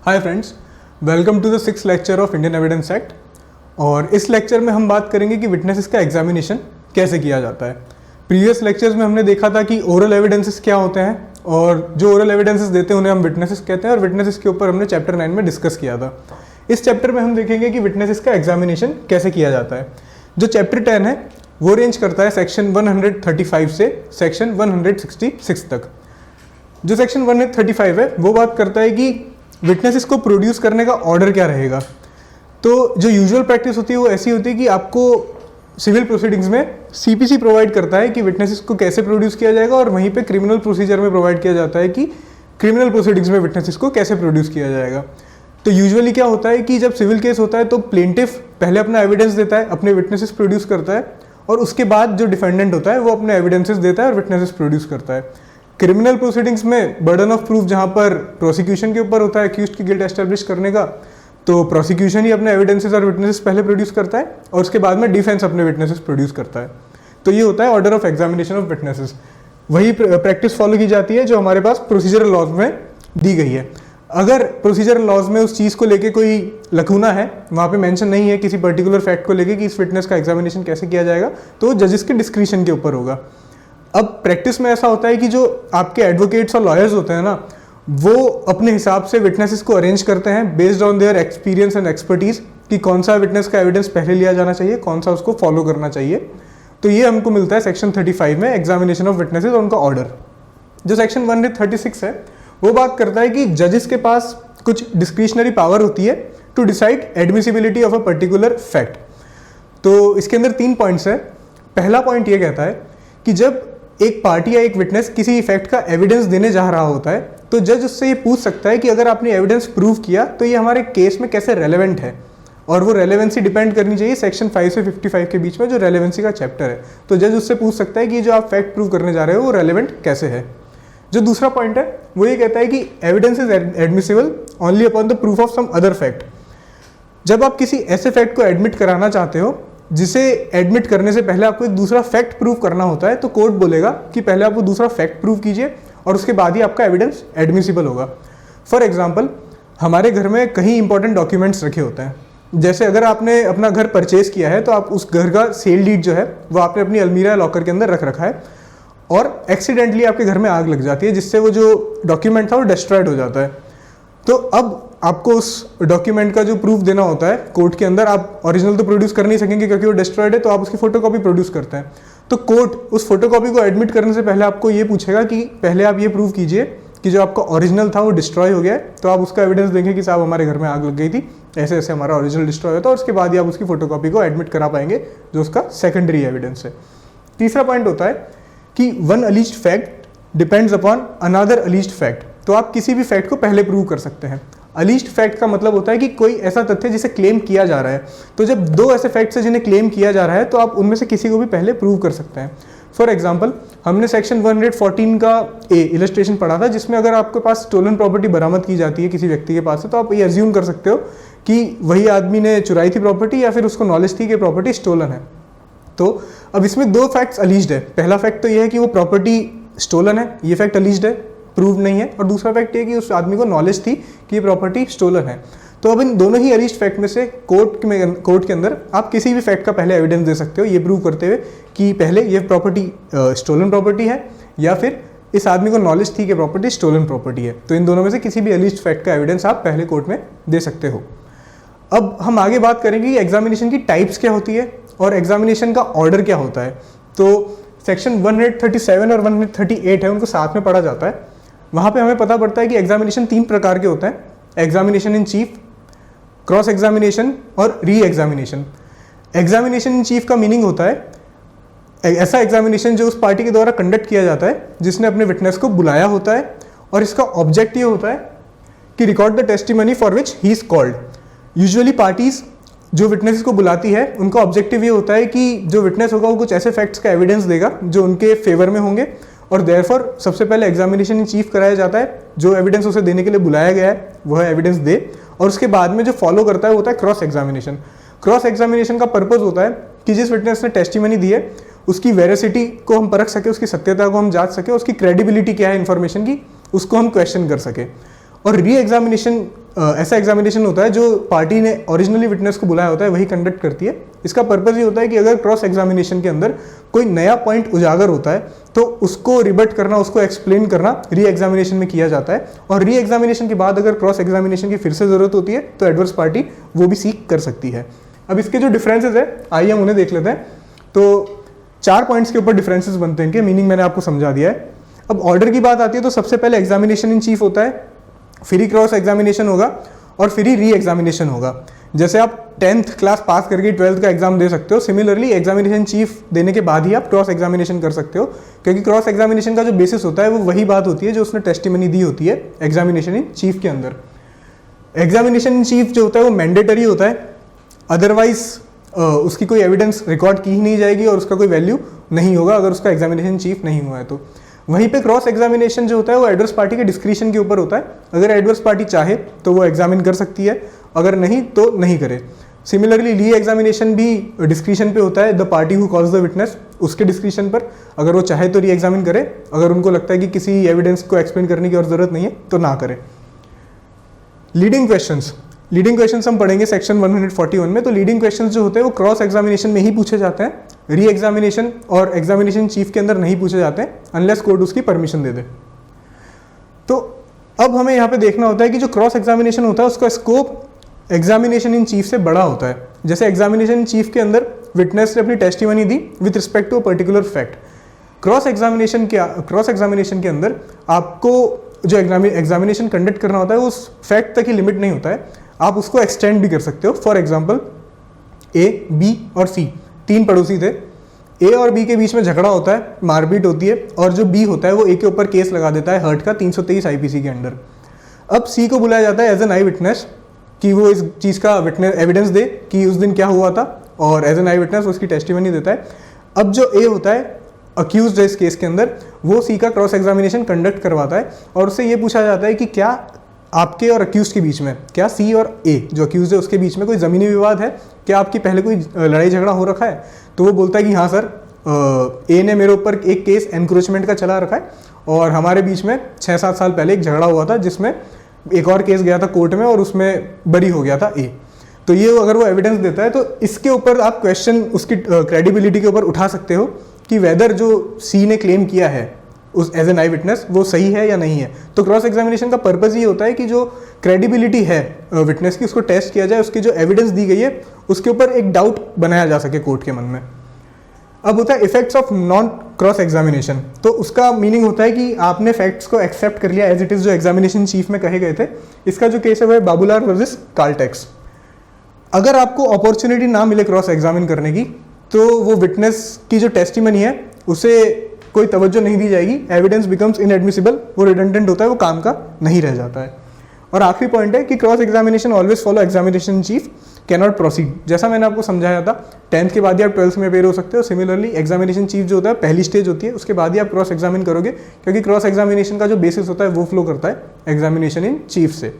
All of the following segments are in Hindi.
Hi friends, welcome to the 6th lecture of Indian evidence act. और इस लेक्चर में हम बात करेंगे कि विटनेसेस का एग्जामिनेशन कैसे किया जाता है। प्रीवियस लेक्चर्स में हमने देखा था कि ओरल एविडेंसेस क्या होते हैं और जो ओरल एविडेंसेस देते हैं उन्हें हम विटनेसेस कहते हैं, और विटनेसेस के ऊपर हमने चैप्टर 9 में डिस्कस किया था। इस चैप्टर में हम देखेंगे कि विटनेसेस का एग्जामिनेशन कैसे किया जाता है। जो चैप्टर 10 है वो रेंज करता है सेक्शन 135 से सेक्शन 166 तक। जो सेक्शन 135 है वो बात करता है कि विटनेसेस को प्रोड्यूस करने का ऑर्डर क्या रहेगा। तो जो यूजुअल प्रैक्टिस होती है वो ऐसी होती है कि आपको सिविल प्रोसीडिंग्स में सीपीसी प्रोवाइड करता है कि विटनेसेस को कैसे प्रोड्यूस किया जाएगा, और वहीं पे क्रिमिनल प्रोसीजर में प्रोवाइड किया जाता है कि क्रिमिनल प्रोसीडिंग्स में विटनेसेस को कैसे प्रोड्यूस किया जाएगा। तो यूजुअली क्या होता है कि जब सिविल केस होता है तो प्लेंटिफ पहले अपना एविडेंस देता है, अपने विटनेसेस प्रोड्यूस करता है, और उसके बाद जो डिफेंडेंट होता है वो अपने एविडेंसेस देता है और विटनेसेस प्रोड्यूस करता है। क्रिमिनल प्रोसीडिंग्स में बर्डन ऑफ प्रूफ जहां पर प्रोसिक्यूशन के ऊपर होता है अक्यूज्ड की गिल्ट एस्टेब्लिश करने का, तो प्रोसिक्यूशन ही अपने एविडेंसेस और विटनेसेस पहले प्रोड्यूस करता है और उसके बाद में डिफेंस अपने विटनेसेस प्रोड्यूस करता है। तो ये होता है order of examination of witnesses. वही प्रैक्टिस फॉलो की जाती है जो हमारे पास प्रोसीजरल लॉज में दी गई है। अगर प्रोसीजरल लॉज में उस चीज़ को लेके कोई लकूना है, वहाँ पे मेंशन नहीं है किसी पर्टिकुलर फैक्ट को लेके कि इस विटनेस का एग्जामिनेशन कैसे किया जाएगा, तो जजेस के डिस्क्रिशन के ऊपर होगा। अब प्रैक्टिस में ऐसा होता है कि जो आपके एडवोकेट्स और लॉयर्स होते हैं ना, वो अपने हिसाब से विटनेसेस को अरेंज करते हैं based on their experience and expertise कि कौन सा विटनेस का एविडेंस पहले लिया जाना चाहिए, कौन सा उसको फॉलो करना चाहिए। तो ये हमको मिलता है सेक्शन 35 में, एग्जामिनेशन ऑफ विटनेसेस और उनका ऑर्डर। जो सेक्शन 136 है वो बात करता है कि जजेस के पास कुछ डिस्क्रिशनरी पावर होती है to decide admissibility of a particular fact. तो इसके अंदर 3 पॉइंट्स है। पहला पॉइंट ये कहता है कि जब एक पार्टी या एक विटनेस किसी फैक्ट का एविडेंस देने जा रहा होता है तो जज उससे ये पूछ सकता है कि अगर आपने एविडेंस प्रूव किया तो ये हमारे केस में कैसे रेलेवेंट है, और वो रेलेवेंसी डिपेंड करनी चाहिए सेक्शन 5 से 55 के बीच में जो रेलेवेंसी का चैप्टर है। तो जज उससे पूछ सकता है कि जो आप फैक्ट प्रूव करने जा रहे हो वो रेलेवेंट कैसे है। जो दूसरा पॉइंट है वो ये कहता है कि evidence is admissible only upon the proof of some other fact. जब आप किसी ऐसे फैक्ट को एडमिट कराना चाहते हो जिसे एडमिट करने से पहले आपको एक दूसरा फैक्ट प्रूव करना होता है, तो कोर्ट बोलेगा कि पहले आप वो दूसरा फैक्ट प्रूव कीजिए और उसके बाद ही आपका एविडेंस एडमिसिबल होगा। फॉर एग्जांपल, हमारे घर में कई इंपॉर्टेंट डॉक्यूमेंट्स रखे होते हैं। जैसे अगर आपने अपना घर परचेज किया है तो आप उस घर का सेल डीड जो है वो आपने अपनी अलमीरा लॉकर के अंदर रख रखा है, और एक्सीडेंटली आपके घर में आग लग जाती है जिससे वो जो डॉक्यूमेंट था वो डिस्ट्रॉयड हो जाता है। तो अब आपको उस डॉक्यूमेंट का जो प्रूफ देना होता है कोर्ट के अंदर, आप ओरिजिनल तो प्रोड्यूस कर नहीं सकेंगे क्योंकि वो डिस्ट्रॉयड है, तो आप उसकी फोटोकॉपी प्रोड्यूस करते हैं। तो कोर्ट उस फोटोकॉपी को एडमिट करने से पहले आपको ये पूछेगा कि पहले आप ये प्रूव कीजिए कि जो आपका ओरिजिनल था वो डिस्ट्रॉय हो गया है। तो आप उसका एविडेंस देंगे कि साहब हमारे घर में आग लग गई थी, ऐसे ऐसे हमारा ओरिजिनल डिस्ट्रॉय होता है, और उसके बाद ही आप उसकी फोटोकॉपी को एडमिट करा पाएंगे जो उसका सेकेंडरी एविडेंस है। तीसरा पॉइंट होता है कि one alleged fact depends upon another alleged fact. तो आप किसी भी फैक्ट को पहले प्रूव कर सकते हैं। अलीज्ड फैक्ट का मतलब होता है कि कोई ऐसा तथ्य जिसे क्लेम किया जा रहा है। तो जब दो ऐसे फैक्ट्स हैं जिन्हें क्लेम किया जा रहा है तो आप उनमें से किसी को भी पहले प्रूव कर सकते हैं। फॉर एग्जांपल, हमने सेक्शन 114 का इलस्ट्रेशन पढ़ा था जिसमें अगर आपके पास स्टोलन प्रॉपर्टी बरामद की जाती है किसी व्यक्ति के पास से, तो आप ये अज्यूम कर सकते हो कि वही आदमी ने चुराई थी प्रॉपर्टी या फिर उसको नॉलेज थी कि प्रॉपर्टी स्टोलन है। तो अब इसमें 2 फैक्ट्स अलीज्ड है। पहला फैक्ट तो ये है कि वो प्रॉपर्टी स्टोलन है, ये फैक्ट अलीज्ड है, प्रूव नहीं है। और दूसरा फैक्ट ये कि उस आदमी को नॉलेज थी कि ये प्रॉपर्टी स्टोलन है। तो अब इन दोनों ही अलीज्ड फैक्ट में से कोर्ट के अंदर आप किसी भी फैक्ट का पहले एविडेंस दे सकते हो, ये प्रूव करते हुए कि पहले ये प्रॉपर्टी स्टोलन प्रॉपर्टी है या फिर इस आदमी को नॉलेज थी कि प्रॉपर्टी स्टोलन प्रॉपर्टी है। तो इन दोनों में से किसी भी अलीज्ड फैक्ट का एविडेंस आप पहले कोर्ट में दे सकते हो। अब हम आगे बात करेंगे कि एग्जामिनेशन की टाइप्स क्या होती है और एग्जामिनेशन का ऑर्डर क्या होता है। तो सेक्शन 137 और 138 है, उनको साथ में पढ़ा जाता है। वहाँ पे हमें पता पड़ता है कि एग्जामिनेशन 3 प्रकार के होते हैं: examination in chief, cross examination और re examination. Examination in chief का मीनिंग होता है ऐसा एग्जामिनेशन जो उस पार्टी के द्वारा कंडक्ट किया जाता है जिसने अपने विटनेस को बुलाया होता है, और इसका ऑब्जेक्ट ये होता है कि record the testimony for which he is called. Usually parties जो विटनेस को बुलाती है उनका ऑब्जेक्टिव ये होता है कि जो विटनेस होगा वो कुछ ऐसे फैक्ट्स का एविडेंस देगा जो उनके फेवर में होंगे, और देयरफॉर सबसे पहले एग्जामिनेशन इन चीफ कराया जाता है। जो एविडेंस उसे देने के लिए बुलाया गया है वह एविडेंस दे, और उसके बाद में जो फॉलो करता है वो होता है क्रॉस एग्जामिनेशन। क्रॉस एग्जामिनेशन का पर्पस होता है कि जिस विटनेस ने टेस्टिमनी दी है उसकी वेरिसिटी को हम परख सके, उसकी सत्यता को हम जांच सके, उसकी क्रेडिबिलिटी क्या है इन्फॉर्मेशन की, उसको हम क्वेश्चन कर सके। और री एग्जामिनेशन ऐसा एग्जामिनेशन होता है जो पार्टी ने ओरिजिनली विटनेस को बुलाया होता है वही कंडक्ट करती है। इसका पर्पज़ ये होता है कि अगर क्रॉस एग्जामिनेशन के अंदर कोई नया पॉइंट उजागर होता है तो उसको रिबट करना, उसको एक्सप्लेन करना री एग्जामिनेशन में किया जाता है, और री एग्जामिनेशन के बाद अगर क्रॉस एग्जामिनेशन की फिर से ज़रूरत होती है तो एडवर्स पार्टी वो भी सीख कर सकती है। अब इसके जो डिफरेंसेस है आइए हम उन्हें देख लेते हैं। तो 4 पॉइंट्स के ऊपर डिफरेंसेस बनते हैं, इनके मीनिंग मैंने आपको समझा दिया है। अब ऑर्डर की बात आती है तो सबसे पहले एग्जामिनेशन इन चीफ होता है, फिर ही क्रॉस एग्जामिनेशन होगा और फिर ही री एग्जामिनेशन होगा। जैसे आप 10th क्लास पास करके 12th का एग्जाम दे सकते हो, सिमिलरली एग्जामिनेशन चीफ देने के बाद ही आप क्रॉस एग्जामिनेशन कर सकते हो, क्योंकि क्रॉस एग्जामिनेशन का जो बेसिस होता है वो वही बात होती है जो उसने टेस्टिमनी दी होती है एग्जामिनेशन इन चीफ के अंदर। एग्जामिनेशन इन चीफ जो होता है वो मैंडेटरी होता है, अदरवाइज उसकी कोई एविडेंस रिकॉर्ड की ही नहीं जाएगी और उसका कोई वैल्यू नहीं होगा अगर उसका एग्जामिनेशन चीफ नहीं हुआ है तो। वहीं पे क्रॉस एग्जामिनेशन जो होता है वो एडवर्स पार्टी के डिस्क्रिशन के ऊपर होता है, अगर एडवर्स पार्टी चाहे तो वो एग्जामिन कर सकती है, अगर नहीं तो नहीं करे। सिमिलरली री एग्जामिनेशन भी डिस्क्रिशन पे होता है, the party who calls the witness उसके डिस्क्रिशन पर, अगर वो चाहे तो री एग्जामिन करे, अगर उनको लगता है कि किसी एविडेंस को एक्सप्लेन करने की और ज़रूरत नहीं है तो ना करे। लीडिंग क्वेश्चंस हम पढ़ेंगे सेक्शन 141 में। तो लीडिंग क्वेश्चंस जो होते हैं वो क्रॉस एग्जामिनेशन में ही पूछे जाते हैं, री एग्जामिनेशन और एग्जामिनेशन चीफ के अंदर नहीं पूछे जाते हैं अनलेस कोर्ट उसकी परमिशन दे दे। तो अब हमें यहाँ पे देखना होता है कि जो क्रॉस एग्जामिनेशन होता है उसका स्कोप एग्जामिनेशन इन चीफ से बड़ा होता है। जैसे एग्जामिनेशन इन चीफ के अंदर विटनेस ने अपनी टेस्टिमनी दी with respect to a particular fact. Cross examination के अंदर आपको जो एग्जामिनेशन कंडक्ट करना होता है वो उस फैक्ट तक ही लिमिट नहीं होता है, आप उसको एक्सटेंड भी कर सकते हो। फॉर एग्जाम्पल ए, बी और सी 3 पड़ोसी थे, ए और बी के बीच में झगड़ा होता है, मारपीट होती है, और जो बी होता है वो ए के ऊपर केस लगा देता है हर्ट का 323 आईपीसी के अंडर। अब सी को बुलाया जाता है एज एन आई विटनेस कि वो इस चीज़ का एविडेंस दे कि उस दिन क्या हुआ था, और एज एन आई विटनेस उसकी टेस्टिमनी देता है। अब जो ए होता है अक्यूज्ड है इस केस के अंदर, वो सी का क्रॉस एग्जामिनेशन कंडक्ट करवाता है और उससे ये पूछा जाता है कि क्या आपके और अक्यूज के बीच में, क्या सी और ए जो अक्यूज है उसके बीच में कोई ज़मीनी विवाद है, क्या आपकी पहले कोई लड़ाई झगड़ा हो रखा है। तो वो बोलता है कि हाँ सर, ए ने मेरे ऊपर एक केस एनक्रोचमेंट का चला रखा है और हमारे बीच में 6-7 साल पहले एक झगड़ा हुआ था जिसमें एक और केस गया था कोर्ट में और उसमें बरी हो गया था ए। तो ये अगर वो एविडेंस देता है तो इसके ऊपर आप क्वेश्चन उसकी क्रेडिबिलिटी के ऊपर उठा सकते हो कि वेदर जो सी ने क्लेम किया है उस एज एन आई विटनेस वो सही है या नहीं है। तो क्रॉस एग्जामिनेशन का पर्पज़ ये होता है कि जो क्रेडिबिलिटी है विटनेस की उसको टेस्ट किया जाए, उसकी जो एविडेंस दी गई है उसके ऊपर एक डाउट बनाया जा सके कोर्ट के मन में। अब होता है effects of non cross examination. तो उसका मीनिंग होता है कि आपने फैक्ट्स को एक्सेप्ट कर लिया एज इट इज़ जो एग्जामिनेशन चीफ में कहे गए थे। इसका जो केस है वो है बाबूलाल वर्सेस कार्लटेक्स। अगर आपको अपॉर्चुनिटी ना मिले क्रॉस एग्जामिन करने की तो वो विटनेस की जो टेस्टिमनी है उसे कोई तवज्जो नहीं दी जाएगी, एविडेंस बिकम्स इनएडमिसिबल, वो रिडंडेंट होता है, वो काम का नहीं रह जाता है। और आखिरी पॉइंट है कि cross examination always follow examination chief can not proceed. जैसा मैंने आपको समझाया था 10th के बाद ही आप 12th में अपेयर हो सकते हो। सिमिलरली एग्जामिनेशन चीफ जो होता है पहली स्टेज होती है, उसके बाद ही आप क्रॉस एग्जामिन करोगे, क्योंकि क्रॉस एग्जामिनेशन का जो बेसिस होता है वो फ्लो करता है एग्जामिनेशन इन चीफ से।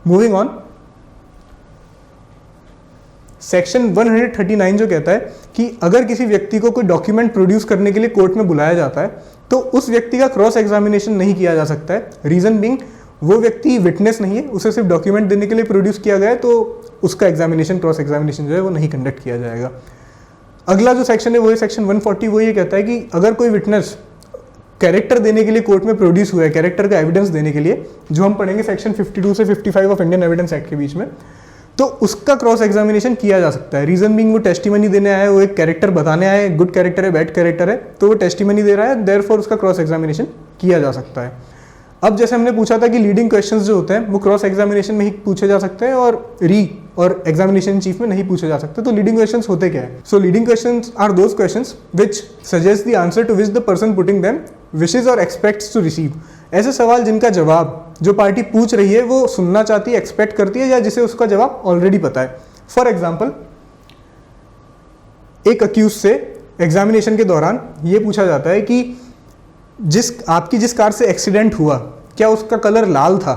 मूविंग ऑन, सेक्शन 139 जो कहता है कि अगर किसी व्यक्ति को कोई डॉक्यूमेंट प्रोड्यूस करने के लिए कोर्ट में बुलाया जाता है तो उस व्यक्ति का क्रॉस एग्जामिनेशन नहीं किया जा सकता है। रीजन बीइंग वो व्यक्ति विटनेस नहीं है, उसे सिर्फ डॉक्यूमेंट देने के लिए प्रोड्यूस किया गया है, तो उसका एग्जामिनेशन क्रॉस एग्जामिनेशन जो है वो नहीं कंडक्ट किया जाएगा। अगला जो सेक्शन है वो है सेक्शन 140। वो ये कहता है कि अगर कोई विटनेस कैरेक्टर देने के लिए कोर्ट में प्रोड्यूस हुआ है, कैरेक्टर का एविडेंस देने के लिए, जो हम पढ़ेंगे सेक्शन 52 से 55 ऑफ इंडियन एविडेंस एक्ट के बीच में, तो उसका क्रॉस एग्जामिनेशन किया जा सकता है। रीजन बीइंग वो टेस्टिमनी देने आया है, वो एक कैरेक्टर बताने आया है, गुड कैरेक्टर है, बैड कैरेक्टर है, तो वो टेस्टिमनी दे रहा है, देयरफॉर उसका क्रॉस एग्जामिनेशन किया जा सकता है। अब जैसे हमने पूछा था कि लीडिंग क्वेश्चंस जो होते हैं वो क्रॉस एग्जामिनेशन में ही पूछे जा सकते हैं और एग्जामिनेशन चीफ में नहीं पूछे जा सकते। तो लीडिंग क्वेश्चंस होते क्या है? So leading questions are those questions which suggest the answer to which the person putting them wishes और एक्सपेक्ट्स टू रिसीव। ऐसे सवाल जिनका जवाब जो पार्टी पूछ रही है वो सुनना चाहती है, एक्सपेक्ट करती है, या जिसे उसका जवाब ऑलरेडी पता है। फॉर एग्जाम्पल, एक अक्यूज से एग्जामिनेशन के दौरान ये पूछा जाता है कि आपकी जिस कार से एक्सीडेंट हुआ क्या उसका कलर लाल था?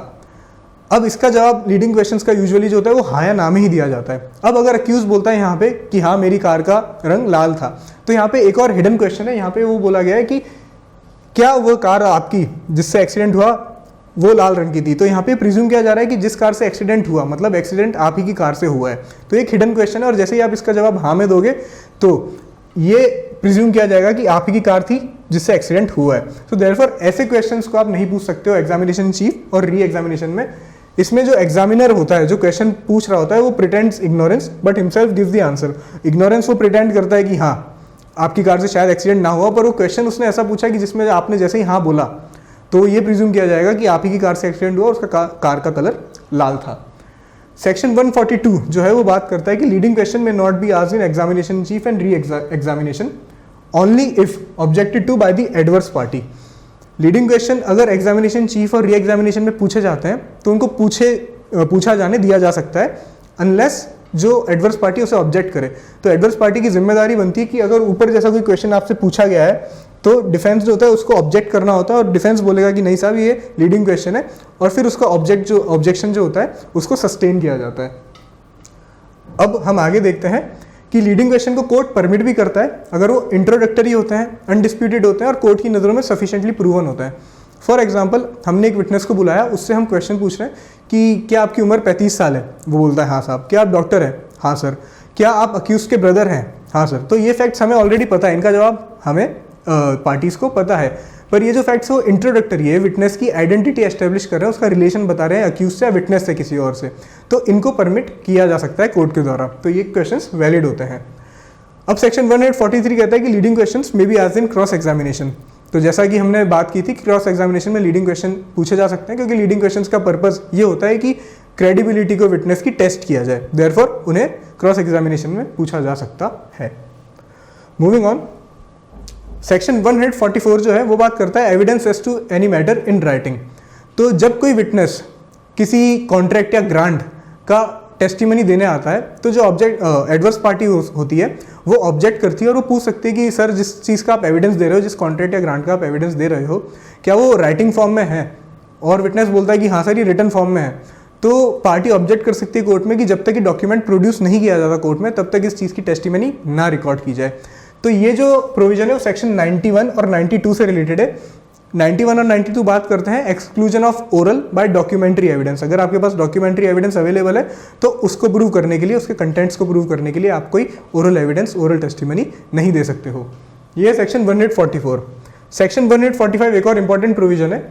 अब इसका जवाब लीडिंग क्वेश्चंस का यूजुअली जो होता है वो हाँ या ना में ही दिया जाता है। अब अगर अक्यूज बोलता है यहाँ पे कि हाँ मेरी कार का रंग लाल था, तो यहाँ पे एक और हिडन क्वेश्चन है। यहाँ पे वो बोला गया है कि क्या वो कार आपकी जिससे एक्सीडेंट हुआ वो लाल रंग की थी। तो यहाँ पे प्रिज्यूम किया जा रहा है कि जिस कार से एक्सीडेंट हुआ, मतलब एक्सीडेंट आप ही की कार से हुआ है। तो एक हिडन क्वेश्चन है और जैसे ही आप इसका जवाब हाँ में दोगे तो ये प्रिज्यूम किया जाएगा कि आप ही की कार थी जिससे एक्सीडेंट हुआ है। सो देयरफॉर ऐसे क्वेश्चंस को आप नहीं पूछ सकते हो एग्जामिनेशन चीफ और री एग्जामिनेशन में। इसमें जो एग्जामिनर होता है, जो क्वेश्चन पूछ रहा होता है, वो pretends ignorance but himself gives the answer. Ignorance वो प्रिटेंड करता है कि हाँ आपकी कार से शायद एक्सीडेंट ना हुआ, पर वो क्वेश्चन उसने ऐसा पूछा कि जिसमें आपने जैसे ही हाँ बोला तो ये प्रिज्यूम किया जाएगा कि आप ही की कार से एक्सीडेंट हुआ, उसका कार का कलर लाल था। सेक्शन 142 जो है वो बात करता है कि लीडिंग क्वेश्चन में not be asked in examination chief and re examination only if objected to by the adverse party. Leading question अगर एग्जामिनेशन चीफ और री एग्जामिनेशन में पूछे जाते हैं तो उनको पूछा जाने दिया जा सकता है अनलेस जो एडवर्स पार्टी उसे ऑब्जेक्ट करे। तो एडवर्स पार्टी की जिम्मेदारी बनती है कि अगर ऊपर जैसा कोई क्वेश्चन आपसे पूछा गया है तो डिफेंस जो होता है उसको ऑब्जेक्ट करना होता है और डिफेंस बोलेगा कि नहीं साहब ये लीडिंग क्वेश्चन है, और फिर उसका ऑब्जेक्शन जो होता है उसको सस्टेन किया जाता है। अब हम आगे देखते हैं कि लीडिंग क्वेश्चन को कोर्ट परमिट भी करता है अगर वो इंट्रोडक्टरी होते हैं, अनडिस्प्यूटेड होते हैं और कोर्ट की नज़रों में सफिशिएंटली प्रूवन होता है। फॉर एग्जाम्पल हमने एक विटनेस को बुलाया, उससे हम क्वेश्चन पूछ रहे हैं कि क्या आपकी उम्र 35 साल है? वो बोलता है हाँ साहब। क्या आप डॉक्टर हैं? हाँ सर। क्या आप अक्यूज के ब्रदर हैं? हाँ सर। तो ये फैक्ट्स हमें ऑलरेडी पता है, इनका जवाब हमें पार्टीज को पता है, पर ये जो फैक्ट्स है वो इंट्रोडक्टरी है, विटनेस की आइडेंटिटी एस्टेब्लिश कर रहे हैं, उसका रिलेशन बता रहे हैं अक्यूज से या विटनेस से किसी और से, तो इनको परमिट किया जा सकता है कोर्ट के द्वारा। तो ये क्वेश्चंस वैलिड होते हैं। अब सेक्शन 143 कहता है कि leading questions may be asked in cross examination. तो जैसा कि हमने बात की थी, क्रॉस एग्जामिनेशन में लीडिंग क्वेश्चन पूछे जा सकते हैं क्योंकि लीडिंग क्वेश्चंस का पर्पस ये होता है कि क्रेडिबिलिटी को विटनेस की टेस्ट किया जाए, देयरफॉर उन्हें क्रॉस एग्जामिनेशन में पूछा जा सकता है। मूविंग ऑन, सेक्शन 144 जो है वो बात करता है evidence as to any matter in writing. तो जब कोई विटनेस किसी कॉन्ट्रैक्ट या ग्रांट का टेस्टिमनी देने आता है तो जो एडवर्स पार्टी होती है वो ऑब्जेक्ट करती है और वो पूछ सकती है कि सर जिस चीज़ का आप एविडेंस दे रहे हो, जिस कॉन्ट्रैक्ट या ग्रांट का आप एविडेंस दे रहे हो, क्या वो राइटिंग फॉर्म में है? और विटनेस बोलता है कि हाँ सर ये रिटन फॉर्म में है। तो पार्टी ऑब्जेक्ट कर सकती है कोर्ट में कि जब तक ये डॉक्यूमेंट प्रोड्यूस नहीं किया जाता कोर्ट में तब तक इस चीज़ की टेस्टिमनी ना रिकॉर्ड की जाए। तो ये जो प्रोविजन है वो सेक्शन 91 और 92 से रिलेटेड है। 91 और 92 बात करते हैं exclusion of oral by documentary evidence. अगर आपके पास डॉक्यूमेंट्री एविडेंस अवेलेबल है तो उसको प्रूव करने के लिए, उसके कंटेंट्स को प्रूव करने के लिए आप कोई ओरल एविडेंस, ओरल टेस्टिमनी नहीं दे सकते हो। ये सेक्शन 144। सेक्शन 145 एक और इंपॉर्टेंट प्रोविजन है,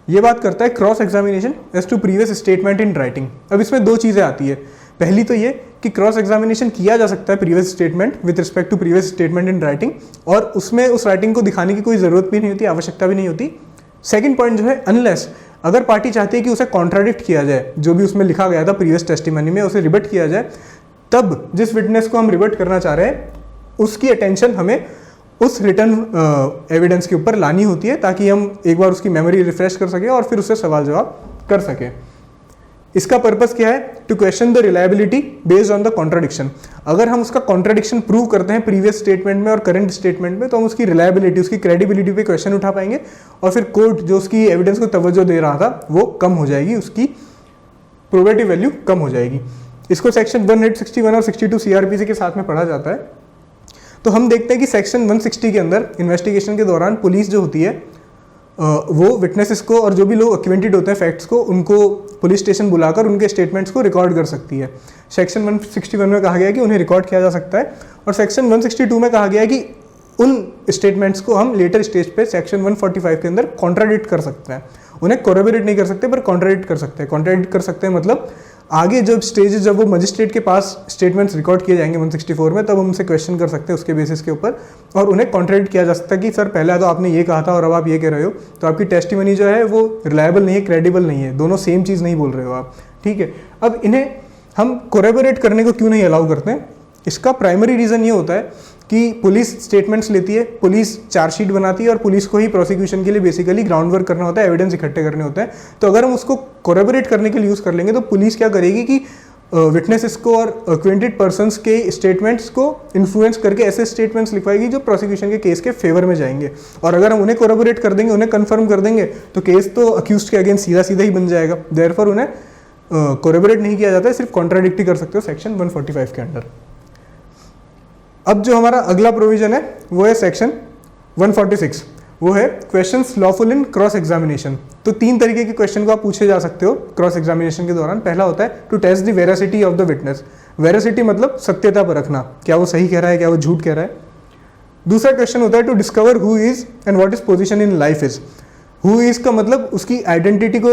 ये बात करता है cross examination as to previous statement in writing. अब इसमें दो चीज़ें आती है। पहली तो ये कि क्रॉस एग्जामिनेशन किया जा सकता है previous statement with respect to previous statement in writing, और उसमें उस राइटिंग को दिखाने की कोई ज़रूरत भी नहीं होती, आवश्यकता भी नहीं होती। सेकंड पॉइंट जो है, अनलेस अगर पार्टी चाहती है कि उसे कॉन्ट्राडिक्ट किया जाए, जो भी उसमें लिखा गया था प्रीवियस टेस्टिमनी में उसे रिबट किया जाए, तब जिस विटनेस को हम रिबट करना चाह रहे हैं उसकी अटेंशन हमें उस रिटर्न एविडेंस के ऊपर लानी होती है ताकि हम एक बार उसकी मेमोरी रिफ्रेश कर सकें और फिर उससे सवाल जवाब कर सकें। इसका पर्पस क्या है? To question the reliability based on the contradiction. अगर हम उसका कॉन्ट्राडिक्शन प्रूव करते हैं प्रीवियस स्टेटमेंट में और करंट स्टेटमेंट में तो हम उसकी रिलायबिलिटी, उसकी क्रेडिबिलिटी पे क्वेश्चन उठा पाएंगे और फिर कोर्ट जो उसकी एविडेंस को तवज्जो दे रहा था वो कम हो जाएगी, उसकी प्रोबेटिव वैल्यू कम हो जाएगी। इसको सेक्शन 161 और 62 सीआरपीसी के साथ में पढ़ा जाता है। तो हम देखते हैं कि सेक्शन 160 के अंदर इन्वेस्टिगेशन के दौरान पुलिस जो होती है वो विटनेसेस को और जो भी लोग एक्वेंटेड होते हैं फैक्ट्स को, उनको पुलिस स्टेशन बुलाकर उनके स्टेटमेंट्स को रिकॉर्ड कर सकती है। सेक्शन 161 में कहा गया है कि उन्हें रिकॉर्ड किया जा सकता है और सेक्शन 162 में कहा गया है कि उन स्टेटमेंट्स को हम लेटर स्टेज पे सेक्शन 145 के अंदर कॉन्ट्राडिक्ट कर सकते हैं। उन्हें कोरेबोरेट नहीं कर सकते पर कॉन्ट्राडिक्ट कर सकते हैं। कॉन्ट्राडिक्ट कर सकते हैं मतलब आगे जब स्टेजेस, जब वो मजिस्ट्रेट के पास स्टेटमेंट्स रिकॉर्ड किए जाएंगे 164 में, तब हम उनसे क्वेश्चन कर सकते हैं उसके बेसिस के ऊपर और उन्हें कॉन्ट्राडिक्ट किया जा सकता है कि सर पहले तो आपने ये कहा था और अब आप ये कह रहे हो, तो आपकी टेस्टिमनी जो है वो रिलायबल नहीं है, क्रेडिबल नहीं है, दोनों सेम चीज़ नहीं बोल रहे हो आप। ठीक है, अब इन्हें हम कोरेबोरेट करने को क्यों नहीं अलाउ करते हैं? इसका प्राइमरी रीज़न ये होता है कि पुलिस स्टेटमेंट्स लेती है, पुलिस चार्जशीट बनाती है और पुलिस को ही प्रोसिक्यूशन के लिए बेसिकली ग्राउंड वर्क करना होता है, एविडेंस इकट्ठे करने होते हैं। तो अगर हम उसको कोरेबोरेट करने के लिए यूज़ कर लेंगे तो पुलिस क्या करेगी कि विटनेसेस को और एक्वेंटेड पर्सन्स के स्टेटमेंट्स को इन्फ्लुएंस करके ऐसे स्टेटमेंट्स लिखवाएगी जो प्रोसिक्यूशन के केस के फेवर में जाएंगे। और अगर हम उन्हें कोरेबोरेट कर देंगे, उन्हें कन्फर्म कर देंगे, तो केस तो अक्यूज के अगेंस्ट सीधा सीधा ही बन जाएगा। देयरफॉर उन्हें कोरेबोरेट नहीं किया जाता है, सिर्फ कॉन्ट्राडिक्ट ही कर सकते हो सेक्शन 145 के अंडर। अब जो हमारा अगला प्रोविजन है वो है सेक्शन 146। वो है क्वेश्चंस लॉफुल इन क्रॉस एग्जामिनेशन। तो 3 तरीके के क्वेश्चन को आप पूछे जा सकते हो क्रॉस एग्जामिनेशन के दौरान। पहला होता है to test the veracity of the witness. Veracity मतलब सत्यता परखना, क्या वो सही कह रहा है, क्या वो झूठ कह रहा है। दूसरा क्वेश्चन होता है to discover who is and what is position in life is. Who is का मतलब उसकी आइडेंटिटी को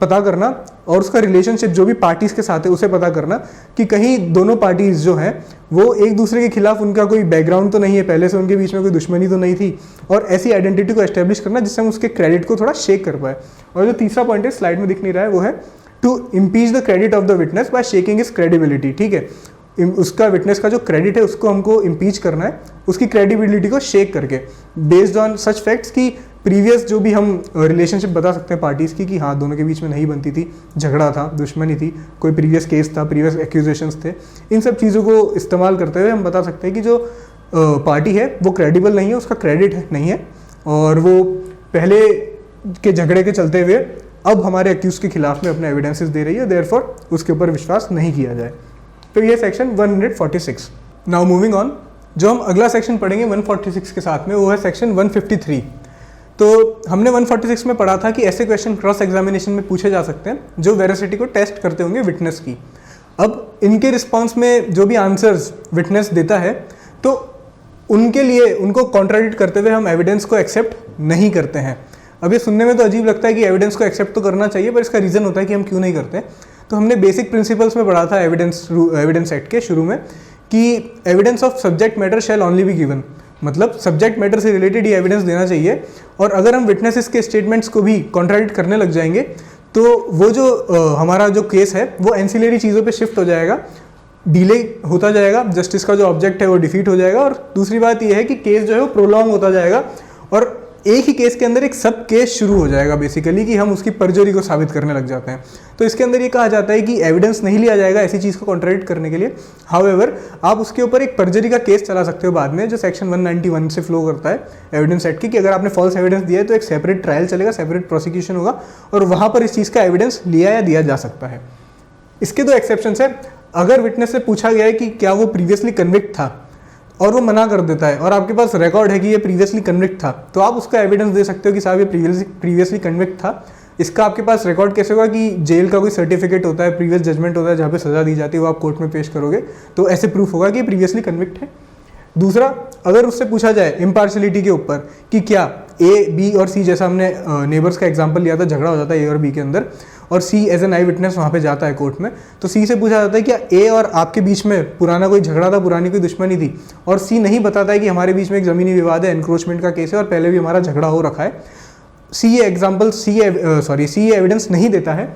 पता करना और उसका रिलेशनशिप जो भी पार्टीज के साथ है उसे पता करना कि कहीं दोनों पार्टीज जो हैं वो एक दूसरे के खिलाफ उनका कोई बैकग्राउंड तो नहीं है, पहले से उनके बीच में कोई दुश्मनी तो नहीं थी, और ऐसी आइडेंटिटी को एस्टेब्लिश करना जिससे हम उसके क्रेडिट को थोड़ा शेक कर पाए। और जो तीसरा पॉइंट है स्लाइड में दिख नहीं रहा है वो है to impeach the credit of the witness by shaking his credibility. ठीक है, उसका विटनेस का जो क्रेडिट है उसको हमको इम्पीच करना है, उसकी क्रेडिबिलिटी को शेक करके बेस्ड ऑन सच फैक्ट्स कि प्रीवियस जो भी हम रिलेशनशिप बता सकते हैं पार्टीज़ की कि हाँ दोनों के बीच में नहीं बनती थी, झगड़ा था, दुश्मनी थी, कोई प्रीवियस केस था, प्रीवियस एक्यूजेशंस थे, इन सब चीज़ों को इस्तेमाल करते हुए हम बता सकते हैं कि जो पार्टी है वो क्रेडिबल नहीं है, उसका क्रेडिट नहीं है और वो पहले के झगड़े के चलते हुए अब हमारे एक्यूज के खिलाफ में अपने एविडेंसेस दे रही है, देयरफॉर उसके ऊपर विश्वास नहीं किया जाए। तो ये सेक्शन 146। नाउ मूविंग ऑन, जो हम अगला सेक्शन पढ़ेंगे 146 के साथ में वो है सेक्शन 153। तो हमने 146 में पढ़ा था कि ऐसे क्वेश्चन क्रॉस एग्जामिनेशन में पूछे जा सकते हैं जो वेरासिटी को टेस्ट करते होंगे विटनेस की। अब इनके रिस्पांस में जो भी आंसर्स विटनेस देता है तो उनके लिए उनको कॉन्ट्राडिक्ट करते हुए हम एविडेंस को एक्सेप्ट नहीं करते हैं। अब ये सुनने में तो अजीब लगता है कि एविडेंस को एक्सेप्ट तो करना चाहिए, पर इसका रीज़न होता है कि हम क्यों नहीं करते। तो हमने बेसिक प्रिंसिपल्स में पढ़ा था एविडेंस एक्ट के शुरू में कि evidence of subject matter shall only be given, मतलब सब्जेक्ट मैटर से रिलेटेड ही एविडेंस देना चाहिए। और अगर हम विटनेसेस के स्टेटमेंट्स को भी कॉन्ट्राडिक्ट करने लग जाएंगे तो वो जो हमारा जो केस है वो एंसिलरी चीज़ों पे शिफ्ट हो जाएगा, डिले होता जाएगा, जस्टिस का जो ऑब्जेक्ट है वो डिफीट हो जाएगा। और दूसरी बात ये है कि केस जो है वो प्रोलॉन्ग होता जाएगा और एक ही केस के अंदर एक सब केस शुरू हो जाएगा बेसिकली, कि हम उसकी परजुरी को साबित करने लग जाते हैं। तो इसके अंदर ये कहा जाता है कि एविडेंस नहीं लिया जाएगा ऐसी चीज़ को कॉन्ट्राडिक्ट करने के लिए। हाउएवर आप उसके ऊपर एक परजरी का केस चला सकते हो बाद में, जो सेक्शन 191 से फ्लो करता है एविडेंस एक्ट की, कि अगर आपने फॉल्स एविडेंस दिया है तो एक सेपरेट ट्रायल चलेगा, सेपरेट प्रोसिक्यूशन होगा और वहाँ पर इस चीज़ का एविडेंस लिया या दिया जा सकता है। इसके 2 एक्सेप्शंस है। अगर विटनेस से पूछा गया है कि क्या वो प्रीवियसली कन्विक्ट था और वो मना कर देता है और आपके पास रिकॉर्ड है कि ये प्रीवियसली कन्विक्ट था, तो आप उसका एविडेंस दे सकते हो कि साहब ये प्रीवियसली कन्विक्ट था। इसका आपके पास रिकॉर्ड कैसे होगा कि जेल का कोई सर्टिफिकेट होता है, प्रीवियस जजमेंट होता है जहाँ पे सज़ा दी जाती है, वो आप कोर्ट में पेश करोगे तो ऐसे प्रूफ होगा कि प्रीवियसली कन्विक्ट है। दूसरा, अगर उससे पूछा जाए इम्पार्शलिटी के ऊपर कि क्या ए, बी और सी, जैसा हमने नेबर्स का एग्जाम्पल लिया था, झगड़ा हो जाता है ए और बी के अंदर और सी एज एन आई विटनेस वहाँ पे जाता है कोर्ट में, तो सी से पूछा जाता है क्या ए और आपके बीच में पुराना कोई झगड़ा था, पुरानी कोई दुश्मनी थी, और सी नहीं बताता है कि हमारे बीच में एक ज़मीनी विवाद है, एनक्रोचमेंट का केस है और पहले भी हमारा झगड़ा हो रखा है, सी एविडेंस नहीं देता है,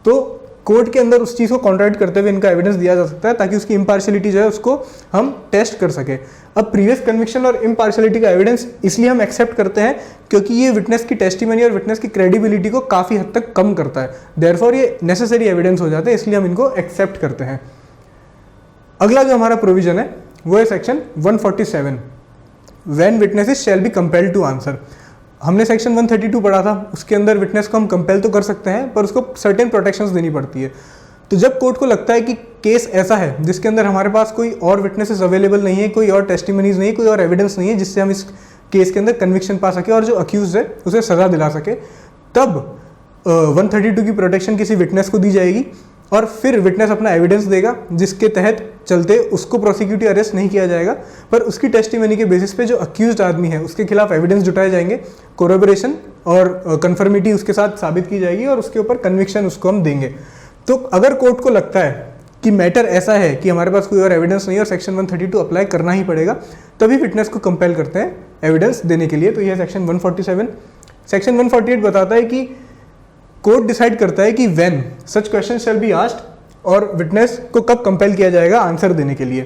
तो कोर्ट के अंदर उस चीज़ को कॉन्ट्रैक्ट करते हुए इनका एविडेंस दिया जा सकता है ताकि उसकी इम्पार्शलिटी जो है उसको हम टेस्ट कर सके। अब प्रीवियस कन्विक्शन और इम्पार्शलिटी का एविडेंस इसलिए हम एक्सेप्ट करते हैं क्योंकि ये विटनेस की टेस्टिमनी और विटनेस की क्रेडिबिलिटी को काफ़ी हद तक कम करता है, देयरफॉर ये नेसेसरी एविडेंस हो जाते हैं, इसलिए हम इनको एक्सेप्ट करते हैं। अगला जो हमारा प्रोविजन है वो है section 147, when witnesses shall be compelled to answer. हमने सेक्शन 132 पढ़ा था, उसके अंदर विटनेस को हम कंपेल तो कर सकते हैं पर उसको सर्टेन प्रोटेक्शंस देनी पड़ती है। तो जब कोर्ट को लगता है कि केस ऐसा है जिसके अंदर हमारे पास कोई और विटनेसेस अवेलेबल नहीं है, कोई और टेस्टिमनीज नहीं है, कोई और एविडेंस नहीं है जिससे हम इस केस के अंदर कन्विक्शन पा सके और जो अक्यूज है उसे सज़ा दिला सके, तब 132 की प्रोटेक्शन किसी विटनेस को दी जाएगी और फिर विटनेस अपना एविडेंस देगा जिसके तहत चलते उसको प्रोसिक्यूटिव अरेस्ट नहीं किया जाएगा, पर उसकी टेस्टिमनी के बेसिस पे जो अक्यूज्ड आदमी है उसके खिलाफ एविडेंस जुटाए जाएंगे, कोरोबोरेशन और कंफर्मिटी उसके साथ साबित की जाएगी और उसके ऊपर कन्विक्शन उसको हम देंगे। तो अगर कोर्ट को लगता है कि मैटर ऐसा है कि हमारे पास कोई और एविडेंस नहीं है और सेक्शन 132 अप्लाई करना ही पड़ेगा, तभी विटनेस को कंपेल करते हैं एविडेंस देने के लिए। तो यह सेक्शन 147। सेक्शन 148 बताता है कि कोर्ट डिसाइड करता है कि when such question shall be asked, और विटनेस को कब कंपेल किया जाएगा आंसर देने के लिए।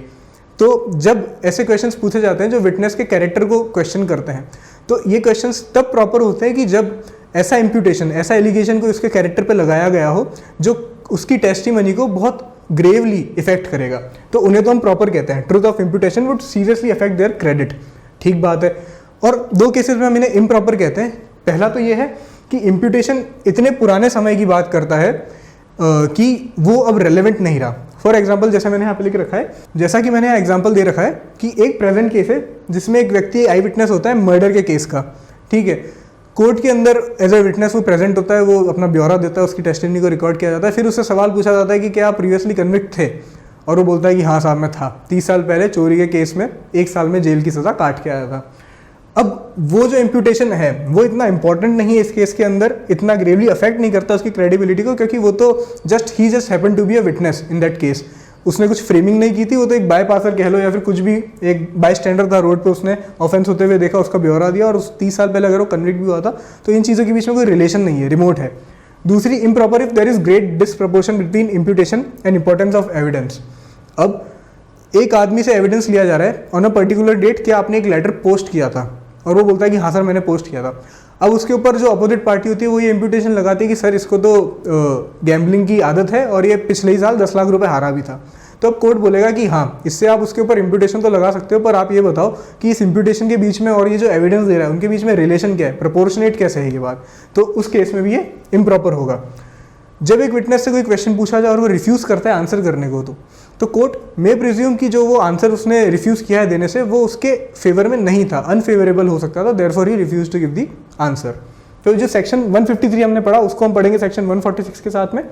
तो जब ऐसे क्वेश्चंस पूछे जाते हैं जो विटनेस के कैरेक्टर को क्वेश्चन करते हैं, तो ये क्वेश्चंस तब प्रॉपर होते हैं कि जब ऐसा इम्प्यूटेशन, ऐसा एलिगेशन को उसके कैरेक्टर पे लगाया गया हो जो उसकी टेस्टिमनी को बहुत ग्रेवली इफेक्ट करेगा, तो उन्हें तो हम प्रॉपर कहते हैं। Truth of imputation would seriously affect there credit, ठीक बात है। और 2 केसेस में हम इन्हें इम्प्रॉपर कहते हैं। पहला तो ये है कि इम्प्यूटेशन इतने पुराने समय की बात करता है कि वो अब रेलेवेंट नहीं रहा। फॉर एग्जाम्पल, जैसा मैंने यहाँ पे लिख रखा है, जैसा कि मैंने यहाँ एग्जाम्पल दे रखा है कि एक प्रेजेंट केस है जिसमें एक व्यक्ति आई विटनेस होता है मर्डर के केस का, ठीक है। कोर्ट के अंदर एज ए विटनेस वो प्रेजेंट होता है, वो अपना ब्यौरा देता है, उसकी टेस्टिमनी को रिकॉर्ड किया जाता है, फिर उससे सवाल पूछा जाता है कि क्या आप प्रीवियसली कन्विक्ट थे, और वो बोलता है कि हाँ साहब मैं था, 30 साल पहले चोरी के केस में 1 साल में जेल की सज़ा काट के आया था। अब वो जो इम्प्यूटेशन है वो इतना इंपॉर्टेंट नहीं है इस केस के अंदर, इतना ग्रेवली अफेक्ट नहीं करता उसकी क्रेडिबिलिटी को, क्योंकि वो तो just happen to be a witness in that case. उसने कुछ फ्रेमिंग नहीं की थी, वो तो एक बाय पासर कह लो या फिर कुछ भी, एक बाय स्टैंडर था रोड पे, उसने ऑफेंस होते हुए देखा, उसका ब्यौरा दिया, और उस 30 साल पहले अगर वो कन्विक्ट भी हुआ था तो इन चीज़ों के बीच में कोई रिलेशन नहीं है, रिमोट है। दूसरी, improper if there is great disproportion between imputation and importance of evidence. अब एक आदमी से एविडेंस लिया जा रहा है ऑन अ पर्टिकुलर डेट, कि आपने एक लेटर पोस्ट किया था, और वो बोलता है कि हाँ सर मैंने पोस्ट किया था। अब उसके ऊपर जो अपोजिट पार्टी होती है वो ये इम्प्यूटेशन लगाती है कि सर इसको तो गैम्बलिंग की आदत है और ये पिछले ही साल 10 लाख रुपए हारा भी था। तो अब कोर्ट बोलेगा कि हाँ, इससे आप उसके ऊपर इम्प्यूटेशन तो लगा सकते हो, पर आप ये बताओ कि इस इम्प्यूटेशन के बीच में और ये जो एविडेंस दे रहा है उनके बीच में रिलेशन क्या है, प्रोपोर्शनेट कैसे है ये बात। तो उस केस में भी ये इम्प्रॉपर होगा। जब एक विटनेस से कोई क्वेश्चन पूछा जाए और वो रिफ्यूज़ करता है आंसर करने को, तो कोर्ट मे प्रिज्यूम कि जो वो आंसर उसने रिफ्यूज़ किया है देने से वो उसके फेवर में नहीं था, अनफेवरेबल हो सकता था, देयरफॉर ही refuse to give the answer. तो जो सेक्शन 153 हमने पढ़ा उसको हम पढ़ेंगे सेक्शन 146 के साथ में।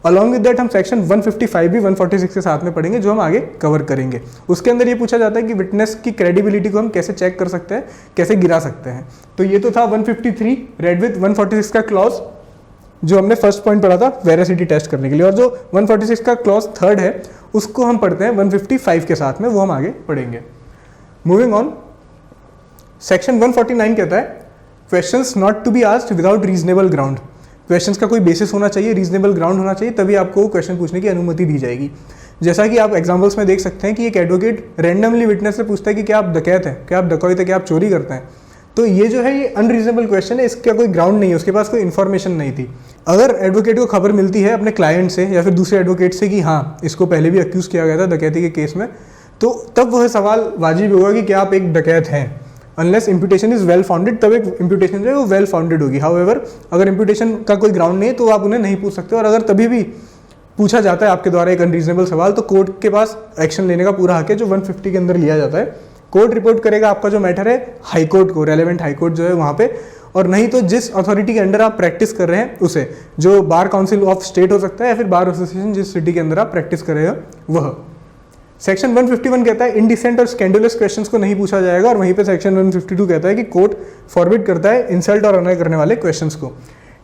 अलॉन्ग विद दैट हम सेक्शन 155 भी 146 के साथ में पढ़ेंगे, जो हम आगे कवर करेंगे। उसके अंदर ये पूछा जाता है कि विटनेस की क्रेडिबिलिटी को हम कैसे चेक कर सकते हैं, कैसे गिरा सकते हैं। तो ये तो था 153 रेड विद 146 का क्लॉज, जो हमने फर्स्ट पॉइंट पढ़ा था वेरासिटी टेस्ट करने के लिए। और जो 146 का क्लॉज थर्ड है उसको हम पढ़ते हैं 155 के साथ में, वो हम आगे पढ़ेंगे। मूविंग ऑन, सेक्शन 149 कहता है questions not to be asked without reasonable ground. Questions का कोई बेसिस होना चाहिए, रीजनेबल ग्राउंड होना चाहिए, तभी आपको क्वेश्चन पूछने की अनुमति दी जाएगी। जैसा कि आप एग्जाम्पल्स में देख सकते हैं कि एक एडवोकेट रैंडमली विटनेस से पूछता है कि क्या आप डकैत हैं, क्या आप डकैत है, क्या आप चोरी करते हैं। तो ये जो है ये अनरीजनेबल क्वेश्चन है, इसका कोई ग्राउंड नहीं है, उसके पास कोई इन्फॉर्मेशन नहीं थी। अगर एडवोकेट को खबर मिलती है अपने क्लाइंट से या फिर दूसरे एडवोकेट से कि हाँ इसको पहले भी अक्यूज़ किया गया था डकैती के केस में, तो तब वह सवाल वाजिब होगा कि क्या आप एक डकैत हैं। Unless imputation is well founded, तब एक इम्प्यूटेशन जो है वो वेल फाउंडेड होगी। हाउएवर अगर इम्प्यूटेशन का कोई ग्राउंड नहीं है तो आप उन्हें नहीं पूछ सकते, और अगर तभी भी पूछा जाता है आपके द्वारा एक अनरीजनेबल सवाल, तो कोर्ट के पास एक्शन लेने का पूरा हक है, जो 150 के अंदर लिया जाता है। कोर्ट रिपोर्ट करेगा आपका जो मैटर है हाई कोर्ट को, रेलेवेंट हाई कोर्ट जो है वहाँ पे, और नहीं तो जिस अथॉरिटी के अंडर आप प्रैक्टिस कर रहे हैं उसे, जो बार काउंसिल ऑफ स्टेट हो सकता है या फिर बार एसोसिएशन जिस सिटी के अंदर आप प्रैक्टिस कर रहे हो वह। सेक्शन 151 कहता है इनडिसेंट और स्कैंडुलस क्वेश्चंस को नहीं पूछा जाएगा, और वहीं पे सेक्शन 152 कहता है कि कोर्ट फॉरबिड करता है इंसल्ट और अनॉय करने वाले क्वेश्चंस को।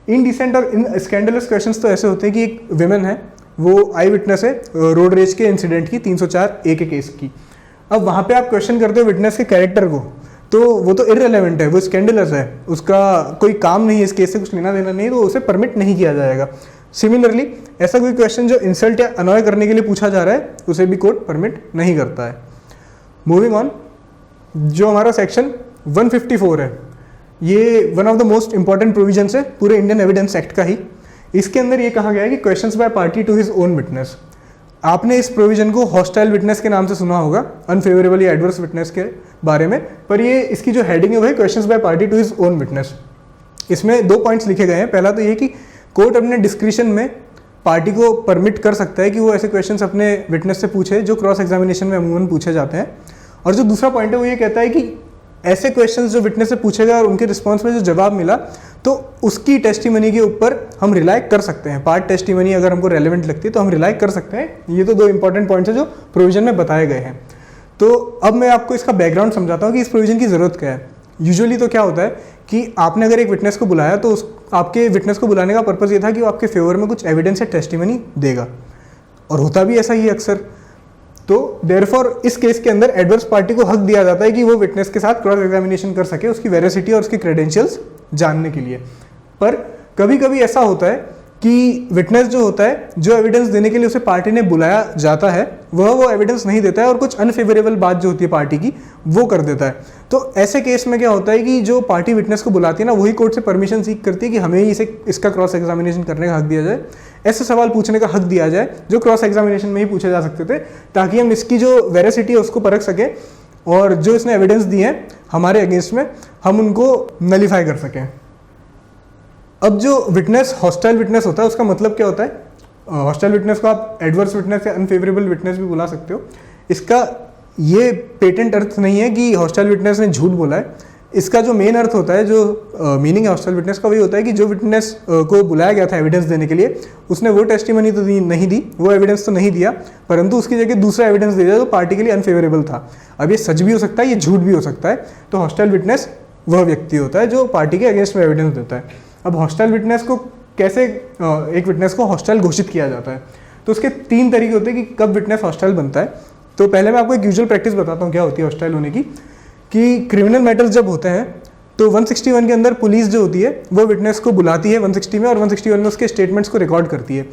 इनडिसेंट और स्कैंडुलस क्वेश्चंस तो ऐसे होते हैं कि एक विमेन है, वो आई विटनेस है रोड रेज के इंसिडेंट की 304A के केस की। अब वहाँ पे आप क्वेश्चन करते हो विटनेस के कैरेक्टर को, तो वो तो इररेलेवेंट है, वो स्कैंडुलस है, उसका कोई काम नहीं है, इस केस से कुछ लेना देना नहीं, तो उसे परमिट नहीं किया जाएगा। सिमिलरली ऐसा कोई क्वेश्चन जो इंसल्ट या अनॉय करने के लिए पूछा जा रहा है उसे भी कोर्ट परमिट नहीं करता है। मूविंग ऑन, जो हमारा सेक्शन 154 है, ये one of the most important provisions है पूरे इंडियन एविडेंस एक्ट का ही। इसके अंदर ये कहा गया है कि questions by party to his own witness. आपने इस प्रोविजन को हॉस्टाइल विटनेस के नाम से सुना होगा, अनफेवरेबल या एडवर्स विटनेस के बारे में, पर ये इसकी जो हेडिंग है वो है questions by party to his own witness. इसमें 2 पॉइंट्स लिखे गए हैं। पहला तो ये कि कोर्ट अपने डिस्क्रिशन में पार्टी को परमिट कर सकता है कि वो ऐसे क्वेश्चंस अपने विटनेस से पूछे जो क्रॉस एग्जामिनेशन में अमूमन पूछे जाते हैं। और जो दूसरा पॉइंट है वो ये कहता है कि ऐसे क्वेश्चंस जो विटनेस से पूछे गए और उनके रिस्पॉन्स में जो जवाब मिला, तो उसकी टेस्टिमनी के ऊपर हम रिलाई कर सकते हैं। पार्ट टेस्टिमनी अगर हमको रेलेवेंट लगती है तो हम रिलाई कर सकते हैं। ये तो 2 इंपॉर्टेंट पॉइंट्स हैं जो प्रोविजन में बताए गए हैं। तो अब मैं आपको इसका बैकग्राउंड समझाता हूँ कि इस प्रोविजन की ज़रूरत क्या है। यूजुअली तो क्या होता है कि आपने अगर एक विटनेस को बुलाया तो आपके विटनेस को बुलाने का पर्पज़ ये था कि वो आपके फेवर में कुछ एविडेंस या टेस्टिमनी देगा, और होता भी ऐसा ही अक्सर। तो देयरफॉर इस केस के अंदर एडवर्स पार्टी को हक दिया जाता है कि वो विटनेस के साथ क्रॉस एग्जामिनेशन कर सके, उसकी वेरासिटी और उसकी क्रेडेंशियल्स जानने के लिए। पर कभी कभी ऐसा होता है कि विटनेस जो होता है, जो एविडेंस देने के लिए उसे पार्टी ने बुलाया जाता है, वो एविडेंस नहीं देता है और कुछ अनफेवरेबल बात जो होती है पार्टी की वो कर देता है। तो ऐसे केस में क्या होता है कि जो पार्टी विटनेस को बुलाती है ना, वही कोर्ट से परमिशन सीख करती है कि हमें ही इसका क्रॉस एग्जामिनेशन करने का हक दिया जाए, ऐसे सवाल पूछने का हक दिया जाए जो क्रॉस एग्जामिनेशन में ही पूछे जा सकते थे, ताकि हम इसकी जो वेरासिटी है उसको परख सकें और जो इसने एविडेंस दिए हैं हमारे अगेंस्ट में हम उनको नलीफाई कर सकें। अब जो विटनेस हॉस्टाइल विटनेस होता है उसका मतलब क्या होता है? हॉस्टाइल विटनेस को आप एडवर्स विटनेस या अनफेवरेबल विटनेस भी बुला सकते हो। इसका ये पेटेंट अर्थ नहीं है कि हॉस्टाइल विटनेस ने झूठ बोला है, इसका जो मेन अर्थ होता है, जो मीनिंग है हॉस्टाइल विटनेस का, वही होता है कि जो विटनेस को बुलाया गया था एविडेंस देने के लिए, उसने वो टेस्टिमनी तो नहीं दी, वो एविडेंस तो नहीं दिया, परंतु उसकी जगह दूसरा एविडेंस दे दिया जो पार्टी के लिए अनफेवरेबल था। अब ये सच भी हो सकता है, ये झूठ भी हो सकता है। तो हॉस्टाइल विटनेस वह व्यक्ति होता है जो पार्टी के अगेंस्ट में एविडेंस देता है। अब हॉस्टाइल विटनेस को कैसे एक विटनेस को हॉस्टाइल घोषित किया जाता है, तो उसके 3 तरीके होते हैं कि कब विटनेस हॉस्टाइल बनता है। तो पहले मैं आपको एक यूजुअल प्रैक्टिस बताता हूँ क्या होती है हॉस्टाइल होने की, कि क्रिमिनल मैटर्स जब होते हैं तो 161 के अंदर पुलिस जो होती है वो विटनेस को बुलाती है 160 में, और 161 में उसके स्टेटमेंट्स को रिकॉर्ड करती है।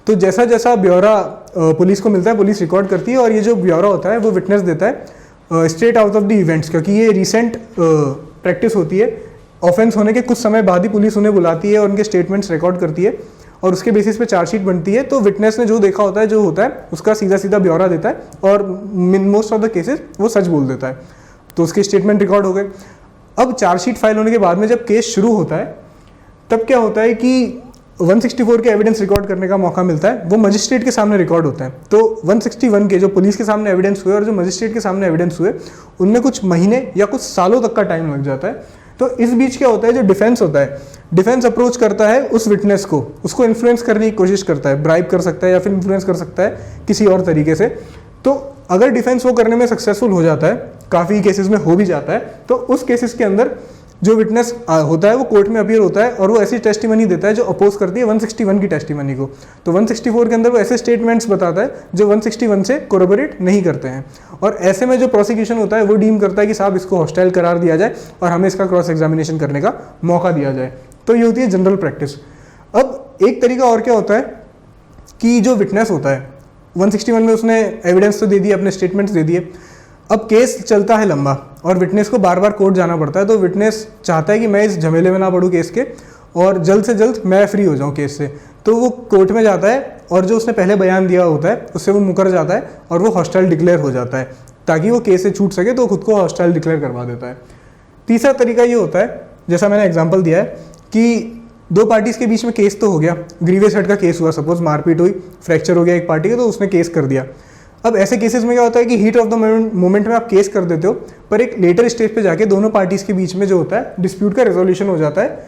तो जैसा जैसा ब्यौरा पुलिस को मिलता है, पुलिस रिकॉर्ड करती है, और ये जो ब्यौरा होता है वो विटनेस देता है straight out of the events, क्योंकि ये रिसेंट प्रैक्टिस होती है। ऑफेंस होने के कुछ समय बाद ही पुलिस उन्हें बुलाती है और उनके स्टेटमेंट्स रिकॉर्ड करती है, और उसके बेसिस पे चार्जशीट बनती है। तो विटनेस ने जो देखा होता है, जो होता है, उसका सीधा सीधा ब्यौरा देता है, और in most of the cases वो सच बोल देता है। तो उसके स्टेटमेंट रिकॉर्ड हो गए। अब चार्जशीट फाइल होने के बाद में जब केस शुरू होता है, तब क्या होता है कि 164 के एविडेंस रिकॉर्ड करने का मौका मिलता है, वो मजिस्ट्रेट के सामने रिकॉर्ड होता है। तो 161 के जो पुलिस के सामने एविडेंस हुए और जो मजिस्ट्रेट के सामने एविडेंस हुए, उनमें कुछ महीने या कुछ सालों तक का टाइम लग जाता है। तो इस बीच क्या होता है, जो डिफेंस होता है, डिफेंस अप्रोच करता है उस विटनेस को, उसको इन्फ्लुएंस करने की कोशिश करता है, ब्राइब कर सकता है या फिर इन्फ्लुएंस कर सकता है किसी और तरीके से। तो अगर डिफेंस वो करने में सक्सेसफुल हो जाता है, काफ़ी केसेस में हो भी जाता है, तो उस केसेस के अंदर जो विटनेस होता है वो कोर्ट में अपीयर होता है, और वो ऐसी टेस्टिमनी देता है जो अपोज करती है 161 की टेस्टिमनी को। तो 164 के अंदर वो ऐसे स्टेटमेंट्स बताता है जो 161 से कोरोबोरेट नहीं करते हैं, और ऐसे में जो प्रोसिक्यूशन होता है वो डीम करता है कि साहब इसको हॉस्टाइल करार दिया जाए और हमें इसका क्रॉस एग्जामिनेशन करने का मौका दिया जाए। तो ये होती है जनरल प्रैक्टिस। अब एक तरीका और क्या होता है कि जो विटनेस होता है 161 में उसने एविडेंस तो दे दिए, अपने स्टेटमेंट्स दे दिए, अब केस चलता है लंबा और विटनेस को बार बार कोर्ट जाना पड़ता है। तो विटनेस चाहता है कि मैं इस झमेले में ना पड़ूँ केस के, और जल्द से जल्द मैं फ्री हो जाऊँ केस से। तो वो कोर्ट में जाता है, और जो उसने पहले बयान दिया होता है उससे वो मुकर जाता है, और वो हॉस्टाइल डिक्लेयर हो जाता है, ताकि वो केस से छूट सके। तो खुद को हॉस्टाइल डिक्लेयर करवा देता है। तीसरा तरीका ये होता है, जैसा मैंने एग्जाम्पल दिया है, कि 2 पार्टीज़ के बीच में केस तो हो गया, ग्रीवियस हर्ट का केस हुआ, सपोज मारपीट हुई, फ्रैक्चर हो गया एक पार्टी का, तो उसने केस कर दिया। अब ऐसे केसेस में क्या होता है कि हीट ऑफ द मोमेंट में आप केस कर देते हो, पर एक लेटर स्टेज पे जाके दोनों पार्टीज़ के बीच में जो होता है डिस्प्यूट का रेजोल्यूशन हो जाता है।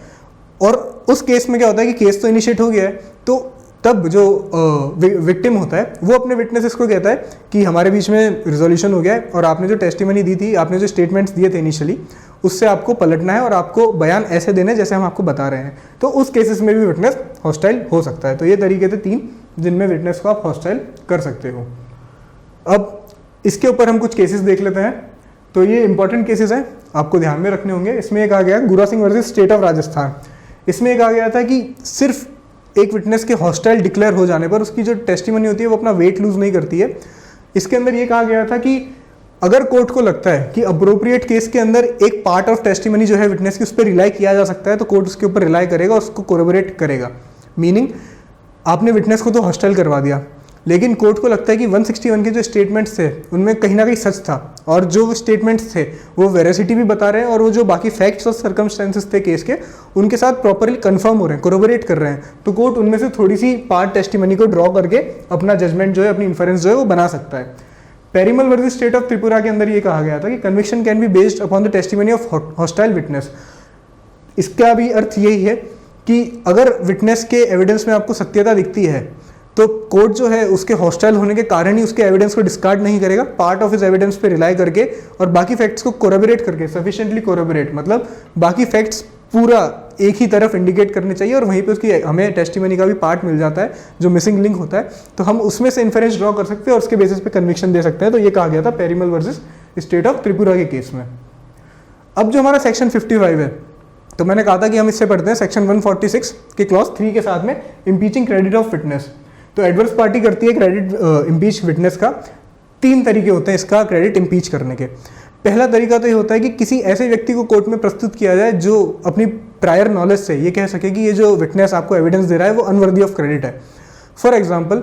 और उस केस में क्या होता है कि केस तो इनिशिएट हो गया है, तो तब जो विक्टिम होता है वो अपने विटनेसेस को कहता है कि हमारे बीच में रिजोल्यूशन हो गया है, और आपने जो टेस्टिमनी दी थी, आपने जो स्टेटमेंट्स दिए थे इनिशियली, उससे आपको पलटना है और आपको बयान ऐसे देने जैसे हम आपको बता रहे हैं। तो उस केसेस में भी विटनेस हॉस्टाइल हो सकता है। तो ये तरीके थे 3 जिनमें विटनेस को आप हॉस्टाइल कर सकते हो। अब इसके ऊपर हम कुछ केसेस देख लेते हैं। तो ये इंपॉर्टेंट केसेस हैं, आपको ध्यान में रखने होंगे। इसमें एक आ गया गुरा Singh versus state of Rajasthan. इसमें एक आ गया था कि सिर्फ एक विटनेस के हॉस्टाइल डिक्लेयर हो जाने पर उसकी जो टेस्टिमनी होती है वो अपना वेट लूज नहीं करती है। इसके अंदर ये कहा गया था कि अगर कोर्ट को लगता है कि अप्रोप्रिएट केस के अंदर एक पार्ट ऑफ टेस्टिमनी जो है विटनेस की, उस पर रिलाई किया जा सकता है, तो कोर्ट उसके ऊपर रिलाई करेगा, उसको कोरोबोरेट करेगा। मीनिंग आपने विटनेस को तो हॉस्टाइल करवा दिया, लेकिन कोर्ट को लगता है कि 161 के जो स्टेटमेंट्स थे उनमें कहीं ना कहीं सच था, और जो स्टेटमेंट्स थे वो वेरासिटी भी बता रहे हैं, और वो जो बाकी फैक्ट्स और सर्कमस्टेंसेस थे केस के, उनके साथ प्रॉपरली कंफर्म हो रहे हैं, कोरोबोरेट कर रहे हैं। तो कोर्ट उनमें से थोड़ी सी पार्ट टेस्टिमनी को ड्रॉ करके अपना जजमेंट जो है, अपनी इन्फरेंस जो है वो बना सकता है। पेरीमल वर्सेस स्टेट ऑफ त्रिपुरा के अंदर ये कहा गया था कि conviction can be based upon the testimony of hostile witness. इसका भी अर्थ यही है कि अगर विटनेस के एविडेंस में आपको सत्यता दिखती है, तो कोर्ट जो है उसके हॉस्टाइल होने के कारण ही उसके एविडेंस को डिस्कार्ड नहीं करेगा, पार्ट ऑफ इस एविडेंस पे रिलाई करके और बाकी फैक्ट्स को कोरोबोरेट करके, सफिशिएंटली कोरोबोरेट मतलब बाकी फैक्ट्स पूरा एक ही तरफ इंडिकेट करने चाहिए, और वहीं पे उसकी हमें टेस्टिमनी का भी पार्ट मिल जाता है जो मिसिंग लिंक होता है, तो हम उसमें से इन्फरेंस ड्रॉ कर सकते हैं और उसके बेसिस पे कन्विक्शन दे सकते हैं। तो ये कहा गया था पेरीमल वर्सेस स्टेट ऑफ त्रिपुरा के केस में। अब जो हमारा सेक्शन 55 है, तो मैंने कहा था कि हम इससे पढ़ते हैं सेक्शन 146 के क्लॉज 3 के साथ में इम्पीचिंग क्रेडिट ऑफ विटनेस। तो एडवर्स पार्टी करती है क्रेडिट इम्पीच विटनेस का। 3 तरीके होते हैं इसका क्रेडिट इम्पीच करने के। पहला तरीका तो ये होता है कि किसी ऐसे व्यक्ति को कोर्ट में प्रस्तुत किया जाए जो अपनी प्रायर नॉलेज से ये कह सके कि ये जो विटनेस आपको एविडेंस दे रहा है वो अनवर्दी ऑफ क्रेडिट है। फॉर एग्जाम्पल,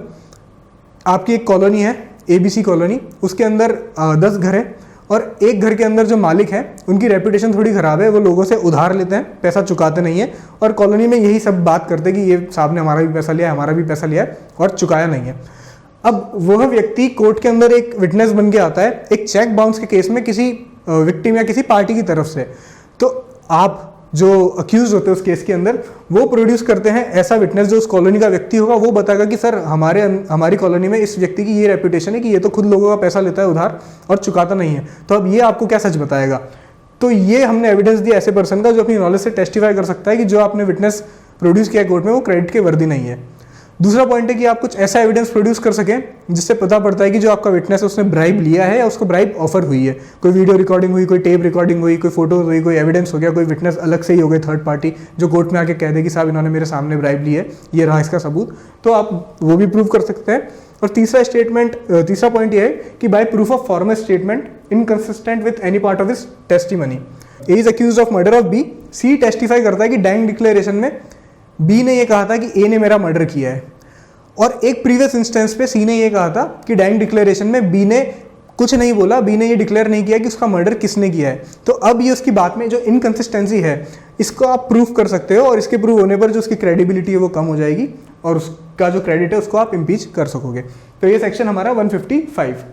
आपकी एक कॉलोनी है ABC कॉलोनी, उसके अंदर 10 घर हैं, और एक घर के अंदर जो मालिक हैं उनकी रेपुटेशन थोड़ी ख़राब है, वो लोगों से उधार लेते हैं, पैसा चुकाते नहीं है, और कॉलोनी में यही सब बात करते हैं कि ये साहब ने हमारा भी पैसा लिया है, हमारा भी पैसा लिया है और चुकाया नहीं है। अब वह व्यक्ति कोर्ट के अंदर एक विटनेस बन के आता है एक चेक बाउंस के केस में किसी विक्टिम या किसी पार्टी की तरफ से। तो आप जो अक्यूज होते हैं उस केस के अंदर वो प्रोड्यूस करते हैं ऐसा विटनेस जो उस कॉलोनी का व्यक्ति होगा, वो बताएगा कि सर हमारी कॉलोनी में इस व्यक्ति की ये रेपुटेशन है कि ये तो खुद लोगों का पैसा लेता है उधार और चुकाता नहीं है, तो अब ये आपको क्या सच बताएगा। तो ये हमने एविडेंस दिया ऐसे पर्सन का जो अपनी नॉलेज से टेस्टिफाई कर सकता है कि जो आपने विटनेस प्रोड्यूस किया कोर्ट में वो क्रेडिट के वर्दी नहीं है। दूसरा पॉइंट है कि आप कुछ ऐसा एविडेंस प्रोड्यूस कर सकें जिससे पता पड़ता है कि जो आपका विटनेस है उसने ब्राइब लिया है या उसको ब्राइब ऑफर हुई है। कोई वीडियो रिकॉर्डिंग हुई, कोई टेप रिकॉर्डिंग हुई, कोई फोटोज हुई, कोई एविडेंस हो गया, कोई विटनेस अलग से ही हो गई थर्ड पार्टी जो कोर्ट में आके कह दे कि साहब इन्होंने मेरे सामने ब्राइब ली है, ये रहा इसका सबूत, तो आप वो भी प्रूव कर सकते हैं। और तीसरा पॉइंट ये है कि by proof of formal statement inconsistent with any part of his testimony A is accused of murder of B. C testify करता है कि डाइंग डिक्लेरेशन में बी ने ये कहा था कि ए ने मेरा मर्डर किया है, और एक प्रीवियस इंस्टेंस पे सी ने ये कहा था कि डाइंग डिक्लेरेशन में बी ने कुछ नहीं बोला, बी ने ये डिक्लेयर नहीं किया कि उसका मर्डर किसने किया है। तो अब ये उसकी बात में जो इनकंसिस्टेंसी है इसको आप प्रूफ कर सकते हो, और इसके प्रूव होने पर जो उसकी क्रेडिबिलिटी है वो कम हो जाएगी और उसका जो क्रेडिट है उसको आप इम्पीच कर सकोगे। तो ये सेक्शन हमारा 155।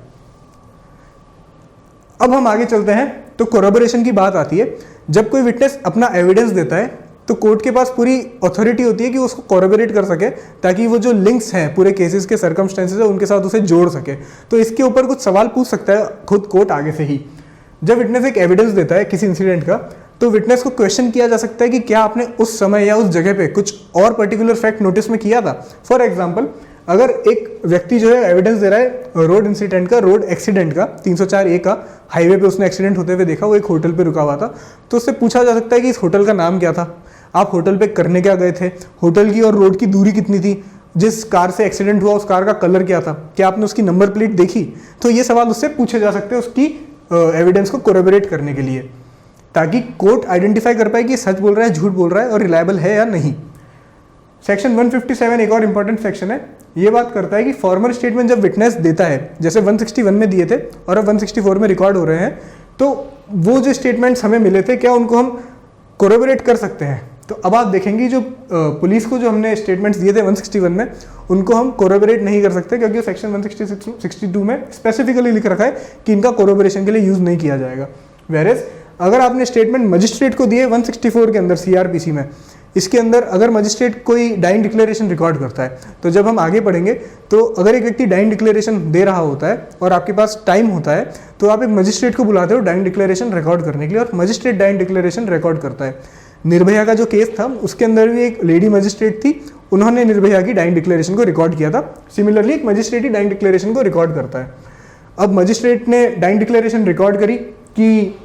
अब हम आगे चलते हैं तो कोरबोरेशन की बात आती है। जब कोई विटनेस अपना एविडेंस देता है तो कोर्ट के पास पूरी अथॉरिटी होती है कि उसको कोरबोरेट कर सके ताकि वो जो लिंक्स हैं पूरे केसेस के सर्कमस्टेंसेस है उनके साथ उसे जोड़ सके। तो इसके ऊपर कुछ सवाल पूछ सकता है खुद कोर्ट आगे से ही। जब विटनेस एक एविडेंस देता है किसी इंसिडेंट का तो विटनेस को क्वेश्चन किया जा सकता है कि क्या आपने उस समय या उस जगह पे कुछ और पर्टिकुलर फैक्ट नोटिस में किया था। फॉर एग्जाम्पल, अगर एक व्यक्ति जो है एविडेंस दे रहा है रोड इंसिडेंट का, रोड एक्सीडेंट का, 304A का, हाईवे पे उसने एक्सीडेंट होते हुए देखा, वो एक होटल पे रुका हुआ था, तो उससे पूछा जा सकता है कि इस होटल का नाम क्या था, आप होटल पे करने क्या गए थे, होटल की और रोड की दूरी कितनी थी, जिस कार से एक्सीडेंट हुआ उस कार का कलर क्या था, क्या आपने उसकी नंबर प्लेट देखी। तो ये सवाल उससे पूछे जा सकते हैं उसकी एविडेंस को कोरबोरेट करने के लिए, ताकि कोर्ट आइडेंटिफाई कर पाए कि सच बोल रहा है, झूठ बोल रहा है और रिलायबल है या नहीं। सेक्शन 157 एक और इंपॉर्टेंट सेक्शन है, ये बात करता है कि फॉर्मल स्टेटमेंट जब विटनेस देता है, जैसे 161 में दिए थे और अब 164 में रिकॉर्ड हो रहे हैं, तो वो जो स्टेटमेंट्स हमें मिले थे क्या उनको हम कोरबोरेट कर सकते हैं। तो अब आप देखेंगे जो पुलिस को जो हमने स्टेटमेंट्स दिए थे 161 में उनको हम कोरबोरेट नहीं कर सकते, क्योंकि सेक्शन 162 में स्पेसिफिकली लिख रखा है कि इनका कोरबोरेशन के लिए यूज नहीं किया जाएगा। वेरेज अगर आपने स्टेटमेंट मजिस्ट्रेट को दिए 164 के अंदर सीआरपीसी में, इसके अंदर अगर मजिस्ट्रेट कोई डाइंग डिक्लेरेशन रिकॉर्ड करता है, तो जब हम आगे पढ़ेंगे तो अगर एक व्यक्ति डाइंग डिक्लेरेशन दे रहा होता है और आपके पास टाइम होता है तो आप एक मजिस्ट्रेट को बुलाते हो डाइंग डिक्लेरेशन रिकॉर्ड करने के लिए, और मजिस्ट्रेट डाइंग डिक्लेरेशन रिकॉर्ड करता है। निर्भया का जो केस था उसके अंदर भी एक लेडी मजिस्ट्रेट थी, उन्होंने निर्भया की डाइंग डिक्लेरेशन को रिकॉर्ड किया था। सिमिलरली एक मजिस्ट्रेट ही डाइंग डिक्लेरेशन को रिकॉर्ड करता है। अब मजिस्ट्रेट ने डाइंग डिक्लेरेशन रिकॉर्ड करी कि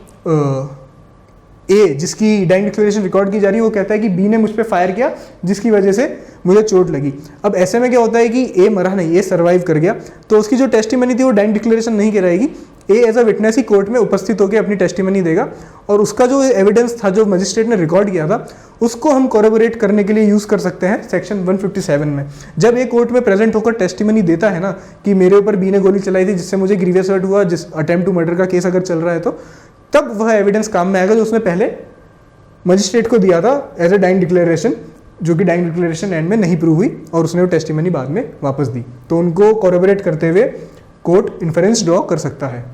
ए जिसकी डाइंग डिक्लेरेशन रिकॉर्ड की जा रही है वो कहता है कि बी ने मुझ पर फायर किया जिसकी वजह से मुझे चोट लगी। अब ऐसे में क्या होता है कि ए मरा नहीं, ए सर्वाइव कर गया, तो उसकी जो टेस्टिमनी थी वो डाइंग डिक्लेरेशन नहीं कराएगी, ए एज अ विटनेस ही कोर्ट में उपस्थित होकर अपनी टेस्टिमनी देगा, और उसका जो एविडेंस था जो मजिस्ट्रेट ने रिकॉर्ड किया था उसको हम कोरबोरेट करने के लिए यूज़ कर सकते हैं सेक्शन 157 में। जब ए कोर्ट में प्रेजेंट होकर टेस्टिमनी देता है ना कि मेरे ऊपर बी ने गोली चलाई थी जिससे मुझे ग्रीवियस हर्ट हुआ, जिस अटेम्प्ट टू मर्डर का केस अगर चल रहा है, तो तब वह एविडेंस काम में आएगा जो उसने पहले मजिस्ट्रेट को दिया था एज ए डाइंग डिक्लेरेशन, जो कि डाइंग डिक्लेरेशन एंड में नहीं प्रूव हुई और उसने वो टेस्टिमनी बाद में वापस दी। तो उनको कोरबोरेट करते हुए कोर्ट इन्फरेंस ड्रॉ कर सकता है।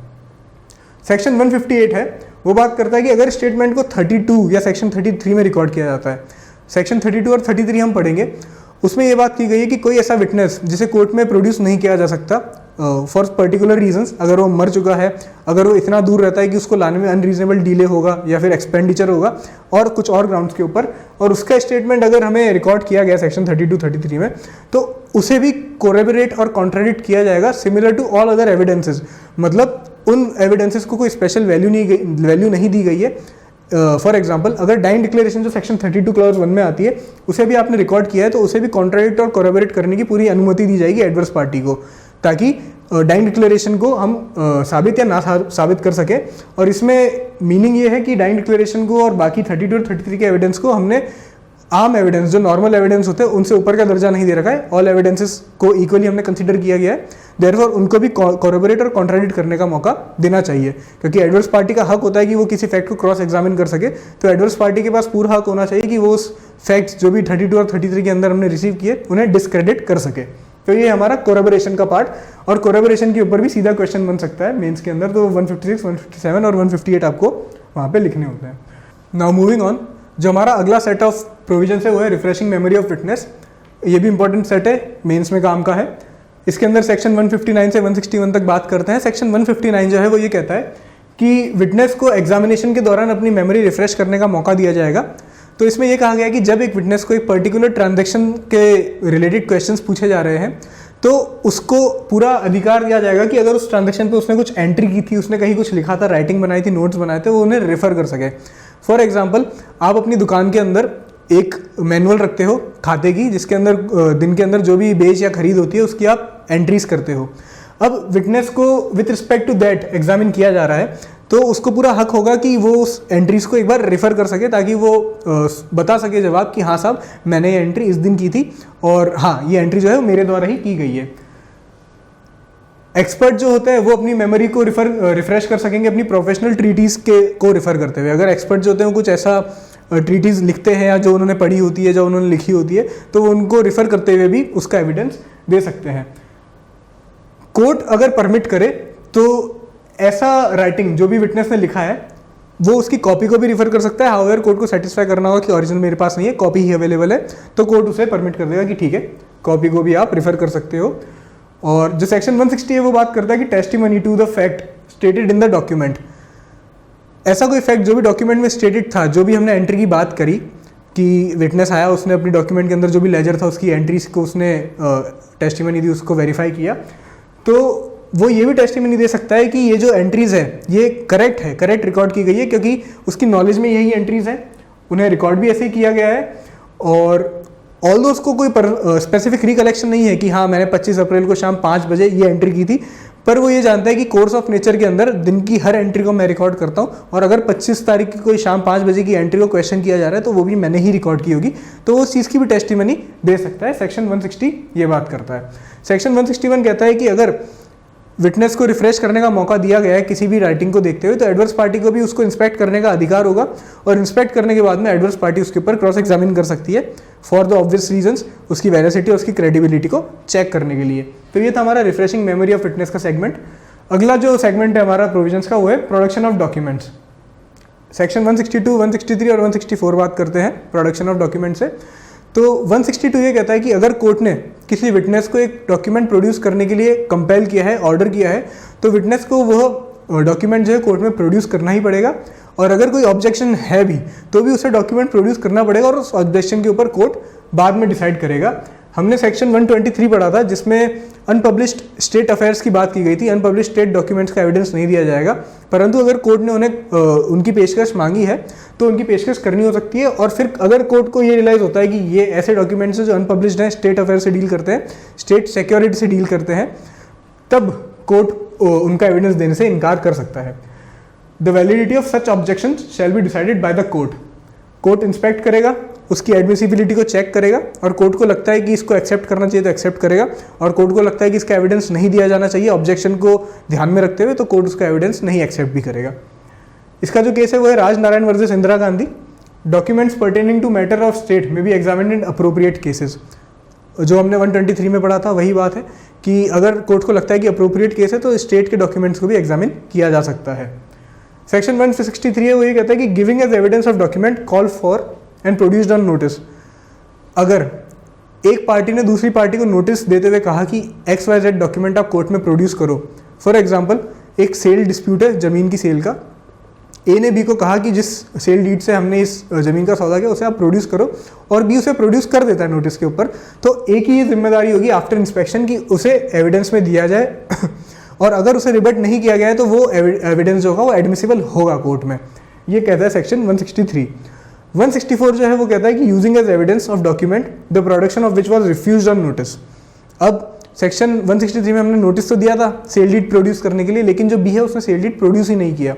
सेक्शन 158 है, वो बात करता है कि अगर स्टेटमेंट को 32 या सेक्शन 33 में रिकॉर्ड किया जाता है, सेक्शन 32 और 33 हम पढ़ेंगे, उसमें ये बात की गई है कि कोई ऐसा विटनेस जिसे कोर्ट में प्रोड्यूस नहीं किया जा सकता फॉर पर्टिकुलर रीजंस, अगर वो मर चुका है, अगर वो इतना दूर रहता है कि उसको लाने में अनरीजनेबल डिले होगा या फिर एक्सपेंडिचर होगा और कुछ और ग्राउंड्स के ऊपर, और उसका स्टेटमेंट अगर हमें रिकॉर्ड किया गया सेक्शन 32-33 में, तो उसे भी कोरबोरेट और कॉन्ट्राडिक्ट किया जाएगा similar to all other evidences. मतलब उन एविडेंसेस को कोई स्पेशल वैल्यू नहीं दी गई है। फॉर एग्जाम्पल, अगर डाइंग डिक्लेरेशन जो सेक्शन 32 क्लॉज 1 में आती है उसे भी आपने रिकॉर्ड किया है तो उसे भी कॉन्ट्राडिक्ट और कोरबोरेट करने की पूरी अनुमति दी जाएगी एडवर्स पार्टी को, ताकि डाइंग डिक्लेरेशन को हम साबित या ना साबित कर सके। और इसमें मीनिंग ये है कि डाइंग डिक्लेरेशन को और बाकी 32 और 33 के एविडेंस को हमने आम एविडेंस जो नॉर्मल एविडेंस होते हैं उनसे ऊपर का दर्जा नहीं दे रखा है, ऑल एविडेंसेस को इक्वली हमने कंसीडर किया गया है। देयरफॉर उनको भी कोरबोरेट और कॉन्ट्राडिक्ट करने का मौका देना चाहिए, क्योंकि एडवर्स पार्टी का हक होता है कि वो किसी फैक्ट को क्रॉस एग्जामिन कर सके। तो एडवर्स पार्टी के पास पूरा हक होना चाहिए कि वो उस फैक्ट्स जो भी 32 और 33 के अंदर हमने रिसीव किए उन्हें डिस्क्रेडिट कर सके। तो ये हमारा कोरबोरेशन का पार्ट, और कोरबोरेशन के ऊपर भी सीधा क्वेश्चन बन सकता है मेंस के अंदर। तो 156, 157 और 158 आपको वहाँ पे लिखने होते हैं। नाउ मूविंग ऑन, जो हमारा अगला सेट ऑफ प्रोविजन है वो है रिफ्रेशिंग मेमोरी ऑफ विटनेस। ये भी इंपॉर्टेंट सेट है, मेंस में काम का है। इसके अंदर सेक्शन 159 से 161 तक बात करते हैं। सेक्शन 159 जो है वो ये कहता है कि विटनेस को एग्जामिनेशन के दौरान अपनी मेमोरी रिफ्रेश करने का मौका दिया जाएगा। तो इसमें यह कहा गया कि जब एक विटनेस को एक पर्टिकुलर ट्रांजैक्शन के रिलेटेड क्वेश्चंस पूछे जा रहे हैं तो उसको पूरा अधिकार दिया जाएगा कि अगर उस ट्रांजैक्शन पे उसने कुछ एंट्री की थी, उसने कहीं कुछ लिखा था, राइटिंग बनाई थी, नोट्स बनाए थे, वो उन्हें रेफर कर सके। फॉर एग्जाम्पल, आप अपनी दुकान के अंदर एक मैनुअल रखते हो खाते की, जिसके अंदर दिन के अंदर जो भी बेच या खरीद होती है उसकी आप एंट्रीज करते हो। अब विटनेस को with respect to that examine किया जा रहा है, तो उसको पूरा हक होगा कि वो उस एंट्रीज को एक बार रेफर कर सके, ताकि वो बता सके जवाब कि हाँ साहब मैंने ये एंट्री इस दिन की थी और हाँ ये एंट्री जो है वो मेरे द्वारा ही की गई है। एक्सपर्ट जो होते हैं वो अपनी मेमोरी को रिफ्रेश कर सकेंगे अपनी प्रोफेशनल ट्रीटीज को रेफर करते हुए। अगर एक्सपर्ट जो होते हैं वो कुछ ऐसा ट्रीटीज लिखते हैं या जो उन्होंने पढ़ी होती है, जो उन्होंने लिखी होती है, तो वो उनको रिफर करते हुए भी उसका एविडेंस दे सकते हैं। कोर्ट अगर परमिट करे तो ऐसा राइटिंग जो भी विटनेस ने लिखा है वो उसकी कॉपी को भी रिफर कर सकता है। हाउएवर कोर्ट को सेटिस्फाई करना होगा कि ओरिजिनल मेरे पास नहीं है, कॉपी ही अवेलेबल है, तो कोर्ट उसे परमिट कर देगा कि ठीक है कॉपी को भी आप रिफर कर सकते हो। और जो सेक्शन 160 है वो बात करता है कि testimony to the fact stated in the document. ऐसा कोई फैक्ट जो भी डॉक्यूमेंट में स्टेटेड था, जो भी हमने एंट्री की बात करी कि विटनेस आया, उसने अपनी डॉक्यूमेंट के अंदर जो भी लेजर था उसकी एंट्रीज को उसने टेस्टिमनी दी, उसको वेरीफाई किया, तो वो ये भी टेस्टिमनी दे सकता है कि ये जो एंट्रीज है ये करेक्ट है, करेक्ट रिकॉर्ड की गई है, क्योंकि उसकी नॉलेज में यही एंट्रीज है, उन्हें रिकॉर्ड भी ऐसे ही किया गया है। और ऑल दो उसको कोई स्पेसिफिक रिकलेक्शन नहीं है कि हाँ मैंने 25 अप्रैल को शाम 5 बजे ये एंट्री की थी, पर वो ये जानता है कि कोर्स ऑफ नेचर के अंदर दिन की हर एंट्री को मैं रिकॉर्ड करता हूँ, और अगर 25 तारीख की कोई शाम 5 बजे की एंट्री को क्वेश्चन किया जा रहा है तो वो भी मैंने ही रिकॉर्ड की होगी, तो वो उस चीज़ की भी टेस्टिमनी दे सकता है। सेक्शन 160 ये बात करता है। सेक्शन 161 कहता है कि अगर विटनेस को रिफ्रेश करने का मौका दिया गया है किसी भी राइटिंग को देखते हुए, तो एडवर्स पार्टी को भी उसको इंस्पेक्ट करने का अधिकार होगा, और इंस्पेक्ट करने के बाद में एडवर्स पार्टी उसके ऊपर क्रॉस एग्जामिन कर सकती है फॉर द ऑब्वियस रीजंस, उसकी वेरासिटी और उसकी क्रेडिबिलिटी को चेक करने के लिए। तो ये था हमारा रिफ्रेशिंग मेमोरी ऑफ विटनेस का सेगमेंट। अगला जो सेगमेंट है हमारा प्रोविजंस का वो है प्रोडक्शन ऑफ डॉक्यूमेंट्स। सेक्शन 162, 163 और 164 बात करते हैं प्रोडक्शन ऑफ डॉक्यूमेंट से। तो 162 ये कहता है कि अगर कोर्ट ने किसी विटनेस को एक डॉक्यूमेंट प्रोड्यूस करने के लिए कंपेल किया है, ऑर्डर किया है, तो विटनेस को वह डॉक्यूमेंट जो है कोर्ट में प्रोड्यूस करना ही पड़ेगा, और अगर कोई ऑब्जेक्शन है भी तो भी उसे डॉक्यूमेंट प्रोड्यूस करना पड़ेगा, और उस ऑब्जेक्शन के ऊपर कोर्ट बाद में डिसाइड करेगा। हमने सेक्शन 123 पढ़ा था जिसमें अनपब्लिश्ड स्टेट अफेयर्स की बात की गई थी। अनपब्लिश्ड स्टेट डॉक्यूमेंट्स का एविडेंस नहीं दिया जाएगा, परंतु अगर कोर्ट ने उन्हें उनकी पेशकश मांगी है तो उनकी पेशकश करनी हो सकती है। और फिर अगर कोर्ट को ये रियलाइज होता है कि ये ऐसे डॉक्यूमेंट्स हैं जो अनपब्लिश्ड हैं, स्टेट अफेयर से डील करते हैं, स्टेट सिक्योरिटी से डील करते हैं, तब कोर्ट उनका एविडेंस देने से इनकार कर सकता है। The validity of such objection shall be decided by the court. Court inspect करेगा, उसकी एडमिसिबिलिटी को चेक करेगा, और कोर्ट को लगता है कि इसको एक्सेप्ट करना चाहिए तो एक्सेप्ट करेगा, और कोर्ट को लगता है कि इसका एविडेंस नहीं दिया जाना चाहिए ऑब्जेक्शन को ध्यान में रखते हुए, तो कोर्ट उसका एविडेंस नहीं एक्सेप्ट भी करेगा। इसका जो केस है वो है Raj Narayan versus Indira Gandhi. Documents pertaining to matter of state may be examined in appropriate cases. जो हमने 123 में पढ़ा था वही बात है कि अगर कोर्ट को लगता है कि अप्रोप्रिएट केस है तो स्टेट के डॉक्यूमेंट्स को भी एग्जामिन किया जा सकता है। सेक्शन 163 है वो ये कहता है कि giving as evidence of document call for and produced on notice. अगर एक पार्टी ने दूसरी पार्टी को नोटिस देते हुए कहा कि XYZ डॉक्यूमेंट आप कोर्ट में प्रोड्यूस करो, फॉर एग्जांपल एक सेल डिस्प्यूट है ज़मीन की सेल का, ए ने बी को कहा कि जिस सेल डीड से हमने इस ज़मीन का सौदा किया उसे आप प्रोड्यूस करो, और बी उसे प्रोड्यूस कर देता है नोटिस के ऊपर, तो ए की ये जिम्मेदारी होगी आफ्टर इंस्पेक्शन कि उसे एविडेंस में दिया जाए और अगर उसे रिबट नहीं किया गया है तो वो एविडेंस जो होगा वो एडमिसिबल होगा कोर्ट में। ये कहता है सेक्शन 163। 164 जो है वो कहता है कि using as evidence of document the production of which was refused on notice. अब सेक्शन 163 में हमने नोटिस तो दिया था सेल डीड प्रोड्यूस करने के लिए, लेकिन जो बी है उसने सेल डीड प्रोड्यूस ही नहीं किया,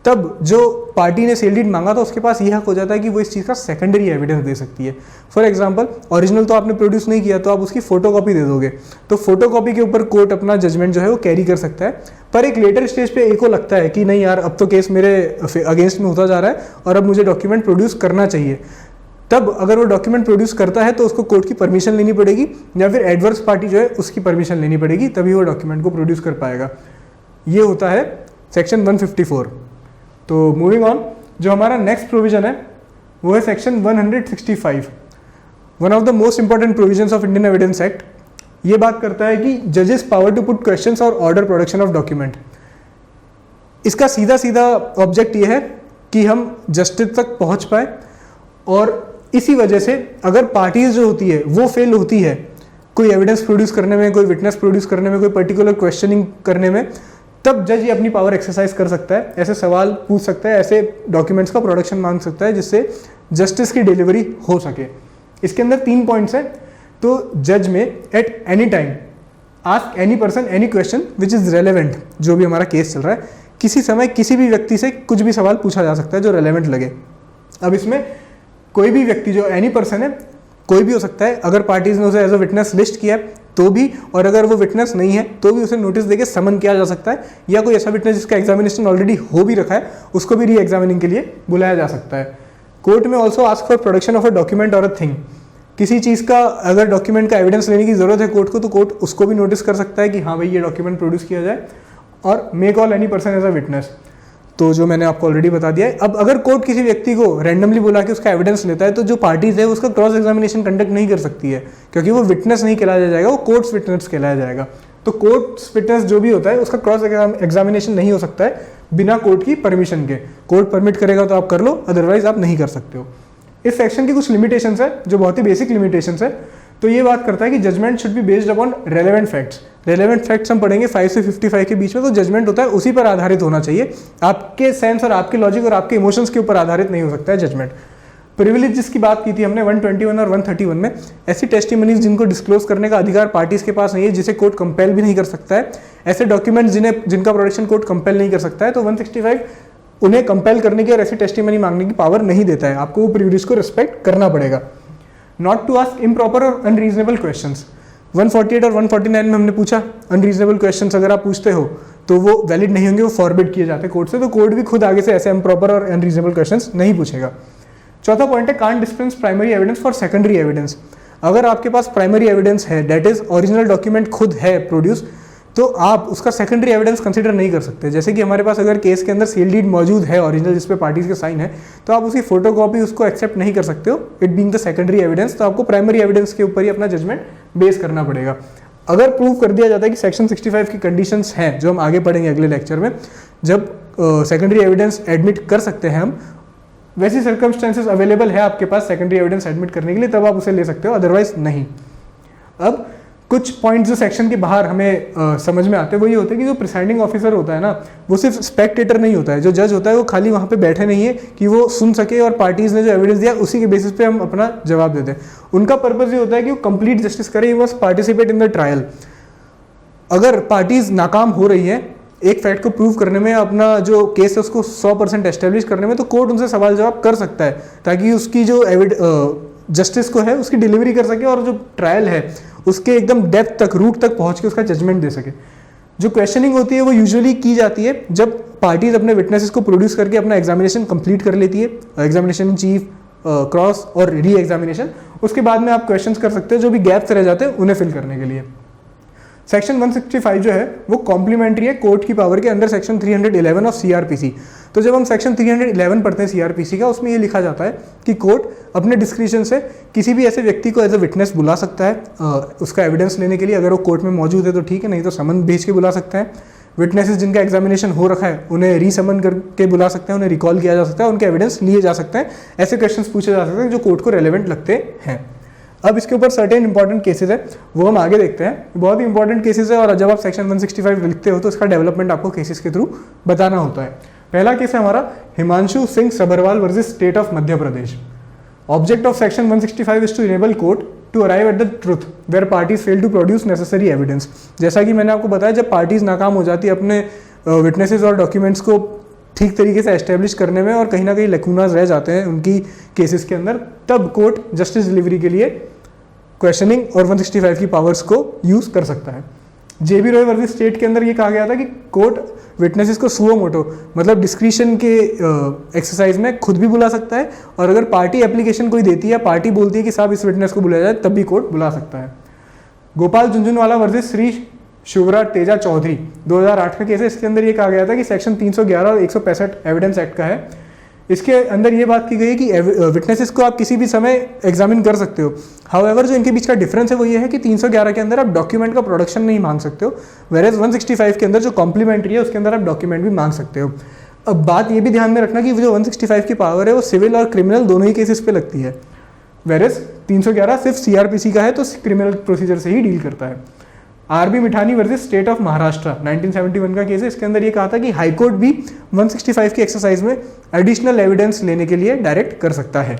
तब जो पार्टी ने सेल डीड मांगा था उसके पास यह हक हो जाता है कि वो इस चीज़ का सेकेंडरी एविडेंस दे सकती है। फॉर एग्जांपल ओरिजिनल तो आपने प्रोड्यूस नहीं किया तो आप उसकी फोटोकॉपी दे दोगे, तो फोटोकॉपी के ऊपर कोर्ट अपना जजमेंट जो है वो कैरी कर सकता है। पर एक लेटर स्टेज पे ए को लगता है कि नहीं यार अब तो केस मेरे अगेंस्ट में होता जा रहा है और अब मुझे डॉक्यूमेंट प्रोड्यूस करना चाहिए, तब अगर वो डॉक्यूमेंट प्रोड्यूस करता है तो उसको कोर्ट की परमिशन लेनी पड़ेगी या फिर एडवर्स पार्टी जो है उसकी परमिशन लेनी पड़ेगी, तभी वो डॉक्यूमेंट को प्रोड्यूस कर पाएगा। ये होता है सेक्शन 154। तो मूविंग ऑन, जो हमारा नेक्स्ट प्रोविजन है वो है section 165, one of the most important provisions of Indian evidence act. ये बात करता है कि जजेस पावर टू पुट क्वेश्चंस और ऑर्डर प्रोडक्शन ऑफ डॉक्यूमेंट। इसका सीधा सीधा ऑब्जेक्ट ये है कि हम जस्टिस तक पहुंच पाए, और इसी वजह से अगर पार्टीज जो होती है वो फेल होती है कोई एविडेंस प्रोड्यूस करने में, कोई विटनेस प्रोड्यूस करने में, कोई पर्टिकुलर क्वेश्चनिंग करने में, तब जज ये अपनी पावर एक्सरसाइज कर सकता है, ऐसे सवाल पूछ सकता है, ऐसे डॉक्यूमेंट्स का प्रोडक्शन मांग सकता है जिससे जस्टिस की डिलीवरी हो सके। इसके अंदर 3 पॉइंट्स हैं। तो जज में at any time ask any person any question which is relevant, जो भी हमारा केस चल रहा है, किसी समय किसी भी व्यक्ति से कुछ भी सवाल पूछा जा सकता है जो रेलेवेंट लगे। अब इसमें कोई भी व्यक्ति जो एनी पर्सन है कोई भी हो सकता है, अगर पार्टीज ने उसे एज अ विटनेस लिस्ट किया है तो भी, और अगर वो विटनेस नहीं है तो भी उसे नोटिस देके समन किया जा सकता है, या कोई ऐसा विटनेस जिसका एग्जामिनेशन ऑलरेडी हो भी रखा है उसको भी री एग्जामिनिंग के लिए बुलाया जा सकता है। कोर्ट में also ask for production of a document और अ थिंग। किसी चीज़ का अगर डॉक्यूमेंट का एविडेंस लेने की जरूरत है कोर्ट को, तो कोर्ट उसको भी नोटिस कर सकता है कि हाँ भाई ये डॉक्यूमेंट प्रोड्यूस किया जाए, और may call any person as a witness, तो जो मैंने आपको ऑलरेडी बता दिया है। अब अगर कोर्ट किसी व्यक्ति को रैंडमली बुला के उसका एविडेंस लेता है तो जो पार्टीज है उसका क्रॉस एग्जामिनेशन कंडक्ट नहीं कर सकती है, क्योंकि वो विटनेस नहीं कहलाया जाएगा, वो कोर्ट्स विटनेस कहलाया जाएगा। तो कोर्ट्स विटनेस जो भी होता है उसका क्रॉस एग्जामिनेशन नहीं हो सकता है बिना कोर्ट की परमिशन के। कोर्ट परमिट करेगा तो आप कर लो, अदरवाइज आप नहीं कर सकते हो। इस सेक्शन की कुछ लिमिटेशंस है जो बहुत ही बेसिक लिमिटेशंस है। तो ये बात करता है कि judgment should be based upon relevant facts. Relevant facts हम पढ़ेंगे 5 से 55 के बीच में, तो जजमेंट होता है उसी पर आधारित होना चाहिए, आपके सेंस और आपके लॉजिक और आपके इमोशंस के ऊपर आधारित नहीं हो सकता है जजमेंट। प्रिविलेज जिसकी बात की थी हमने 121 और 131 में, ऐसी टेस्टिमनीज जिनको डिस्क्लोज करने का अधिकार पार्टीज के पास नहीं है, जिसे कोर्ट कंपेल भी नहीं कर सकता है, ऐसे डॉक्यूमेंट्स जिनका प्रोडक्शन कोर्ट कंपेल नहीं कर सकता है, तो 165 उन्हें कंपेल करने की और ऐसी टेस्टिमनी मांगने की पावर नहीं देता है। आपको वो प्रिविलेज को रिस्पेक्ट करना पड़ेगा। नॉट टू आस्क इम्प्रॉपर और अनरीजनेबल क्वेश्चंस। 148 और 149 में हमने पूछा अनरीजनेबल क्वेश्चंस अगर आप पूछते हो तो वो वैलिड नहीं होंगे, वो फॉरबिड किए जाते हैं कोर्ट से, तो कोर्ट भी खुद आगे से ऐसे इम्प्रॉपर और अनरीजनेबल क्वेश्चंस नहीं पूछेगा। चौथा पॉइंट है can't dispense primary evidence for secondary evidence. अगर आपके पास प्राइमरी एविडेंस है, दैट इज ओरिजिनल डॉक्यूमेंट खुद है प्रोड्यूस, तो आप उसका सेकेंडरी एविडेंस कंसीडर नहीं कर सकते। जैसे कि हमारे पास अगर केस के अंदर सील डीड मौजूद है ओरिजिनल जिस पे पार्टीज के साइन है, तो आप उसकी फोटोकॉपी उसको एक्सेप्ट नहीं कर सकते हो, it being the secondary evidence. तो आपको प्राइमरी एविडेंस के ऊपर ही अपना जजमेंट बेस करना पड़ेगा। अगर प्रूव कर दिया जाता है कि सेक्शन 65 की कंडीशंस हैं, जो हम आगे पढ़ेंगे अगले लेक्चर में, जब सेकेंडरी एविडेंस एडमिट कर सकते हैं हम, वैसी सर्कमस्टेंसेस अवेलेबल है आपके पास सेकेंडरी एविडेंस एडमिट करने के लिए, तब आप उसे ले सकते हो, अदरवाइज नहीं। अब कुछ पॉइंट्स जो सेक्शन के बाहर हमें समझ में आते हैं वो ये होते हैं कि जो प्रिसाइडिंग ऑफिसर होता है ना, वो सिर्फ स्पेक्टेटर नहीं होता है। जो जज होता है वो खाली वहाँ पे बैठे नहीं है कि वो सुन सके और पार्टीज ने जो एविडेंस दिया उसी के बेसिस पे हम अपना जवाब देते हैं। उनका पर्पस ये होता है कि वो कंप्लीट जस्टिस करे, he must participate in the trial. अगर पार्टीज नाकाम हो रही है एक फैक्ट को प्रूव करने में, अपना जो केस है उसको 100% एस्टेब्लिश करने में, तो कोर्ट उनसे सवाल जवाब कर सकता है ताकि उसकी जो जस्टिस को है उसकी डिलीवरी कर सके और जो ट्रायल है उसके एकदम डेप्थ तक, रूट तक पहुंच के उसका जजमेंट दे सके। जो क्वेश्चनिंग होती है वो यूजुअली की जाती है जब पार्टीज अपने विटनेसेस को प्रोड्यूस करके अपना एग्जामिनेशन कंप्लीट कर लेती है, एग्जामिनेशन इन चीफ, क्रॉस और री एग्जामिनेशन। उसके बाद में आप क्वेश्चंस कर सकते हो जो भी गैप्स रह जाते हैं उन्हें फिल करने के लिए। सेक्शन 165 जो है वो कॉम्प्लीमेंट्री है कोर्ट की पावर के अंदर सेक्शन 311 ऑफ सीआरपीसी। तो जब हम सेक्शन 311 पढ़ते हैं सीआरपीसी का, उसमें ये लिखा जाता है कि कोर्ट अपने डिस्क्रिप्शन से किसी भी ऐसे व्यक्ति को एज अ विटनेस बुला सकता है उसका एविडेंस लेने के लिए। अगर वो कोर्ट में मौजूद है तो ठीक है, नहीं तो समन भेज के बुला सकते हैं। विटनेसेस जिनका एग्जामिनेशन हो रखा है उन्हें रीसमन करके बुला सकते हैं, उन्हें रिकॉल किया जा सकता है, उनके एविडेंस लिए जा सकते हैं, ऐसे क्वेश्चंस पूछे जा सकते हैं जो कोर्ट को रेलेवेंट लगते हैं। अब इसके ऊपर सर्टेन इंपॉर्टेंट केसेस है, वो हम आगे देखते हैं। बहुत ही इंपॉर्टेंट केसेस है और जब आप सेक्शन 165 लिखते हो तो इसका डेवलपमेंट आपको केसेस के थ्रू बताना होता है। पहला केस है हमारा Himanshu Singh Sabharwal versus state of Madhya Pradesh. Object of section 165 is to enable court to arrive at the truth where parties fail to produce necessary evidence. जैसा कि मैंने आपको बताया, जब पार्टीज नाकाम हो जाती है अपने विटनेसेस और डॉक्यूमेंट्स को ठीक तरीके से एस्टेब्लिश करने में और कहीं ना कहीं लैकूनास रह जाते हैं उनकी केसेस के अंदर, तब कोर्ट जस्टिस डिलीवरी के लिए क्वेश्चनिंग और 165 की पावर्स को यूज कर सकता है। जेबी रॉय वर्सेस स्टेट के अंदर ये कहा गया था कि कोर्ट विटनेसेस को सुओ मोटो, मतलब डिस्क्रिशन के एक्सरसाइज में खुद भी बुला सकता है, और अगर पार्टी एप्लीकेशन कोई देती है, पार्टी बोलती है कि साहब इस विटनेस को बुलाया जाए, तब भी कोर्ट बुला सकता है। गोपाल झुंझुनवाला वर्सेस श्री शिवराज तेजा चौधरी 2008 का केस है। इसके अंदर ये कहा गया था कि सेक्शन 311 और 165 एविडेंस एक्ट का है इसके अंदर ये बात की गई है कि विटनेसेस को आप किसी भी समय एग्जामिन कर सकते हो। हाउएवर जो इनके बीच का डिफरेंस है वो ये है कि 311 के अंदर आप डॉक्यूमेंट का प्रोडक्शन नहीं मांग सकते हो, वेरेज 165 के अंदर जो कॉम्प्लीमेंट्री है उसके अंदर आप डॉक्यूमेंट भी मांग सकते हो। अब बात ये भी ध्यान में रखना कि जो 165 की पावर है वो सिविल और क्रिमिनल दोनों ही केसेस पे लगती है, वेरेज 311 सिर्फ सीआरपीसी का है तो क्रिमिनल प्रोसीजर से ही डील करता है। RB Mithani versus state of Maharashtra 1971 का केस है। इसके अंदर ये कहा था कि हाईकोर्ट भी 165 की एक्सरसाइज में एडिशनल एविडेंस लेने के लिए डायरेक्ट कर सकता है।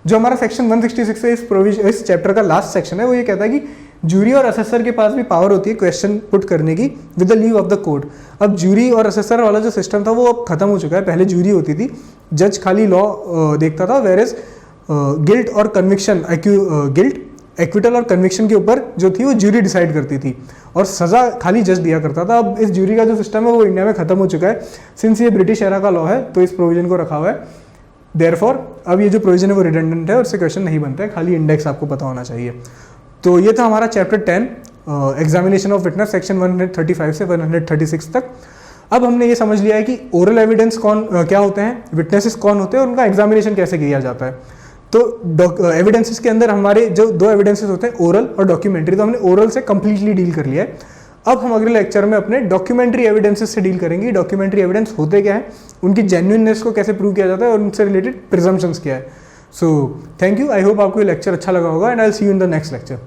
जो हमारा सेक्शन 166 है इस चैप्टर का लास्ट सेक्शन है, वो ये कहता है कि जूरी और असेसर के पास भी पावर होती है क्वेश्चन पुट करने की with the leave of the court. अब जूरी और असेसर वाला जो सिस्टम था वो अब खत्म हो चुका है। पहले जूरी होती थी, जज खाली लॉ देखता था, वेरेज गिल्ट और कन्विक्शन एक्विटल और कन्विक्शन के ऊपर जो थी वो जूरी डिसाइड करती थी और सज़ा खाली जज दिया करता था। अब इस जूरी का जो सिस्टम है वो इंडिया में खत्म हो चुका है। सिंस ये ब्रिटिश एरा का लॉ है तो इस प्रोविजन को रखा हुआ है। देयरफॉर अब ये जो प्रोविजन है वो रिडंडेंट है और इससे क्वेश्चन नहीं बनता है, खाली इंडेक्स आपको पता होना चाहिए। तो ये था हमारा chapter 10 examination of witness section 135 से 136 तक। अब हमने ये समझ लिया है कि ओरल एविडेंस क्या होते हैं, विटनेसेस कौन होते हैं और उनका एग्जामिनेशन कैसे किया जाता है। तो एविडेंसेस के अंदर हमारे जो दो एविडेंसेस होते हैं ओरल और डॉक्यूमेंट्री, तो हमने ओरल से कंप्लीटली डील कर लिया है। अब हम अगले लेक्चर में अपने डॉक्यूमेंट्री एविडेंसेस से डील करेंगे। डॉक्यूमेंट्री एविडेंस होते क्या है, उनकी जेन्युइननेस को कैसे प्रूव किया जाता है और उनसे रिलेटेड प्रिजम्पशंस क्या है। So thank you, I hope आपको ये लेक्चर अच्छा लगा होगा and I will see you in the next lecture.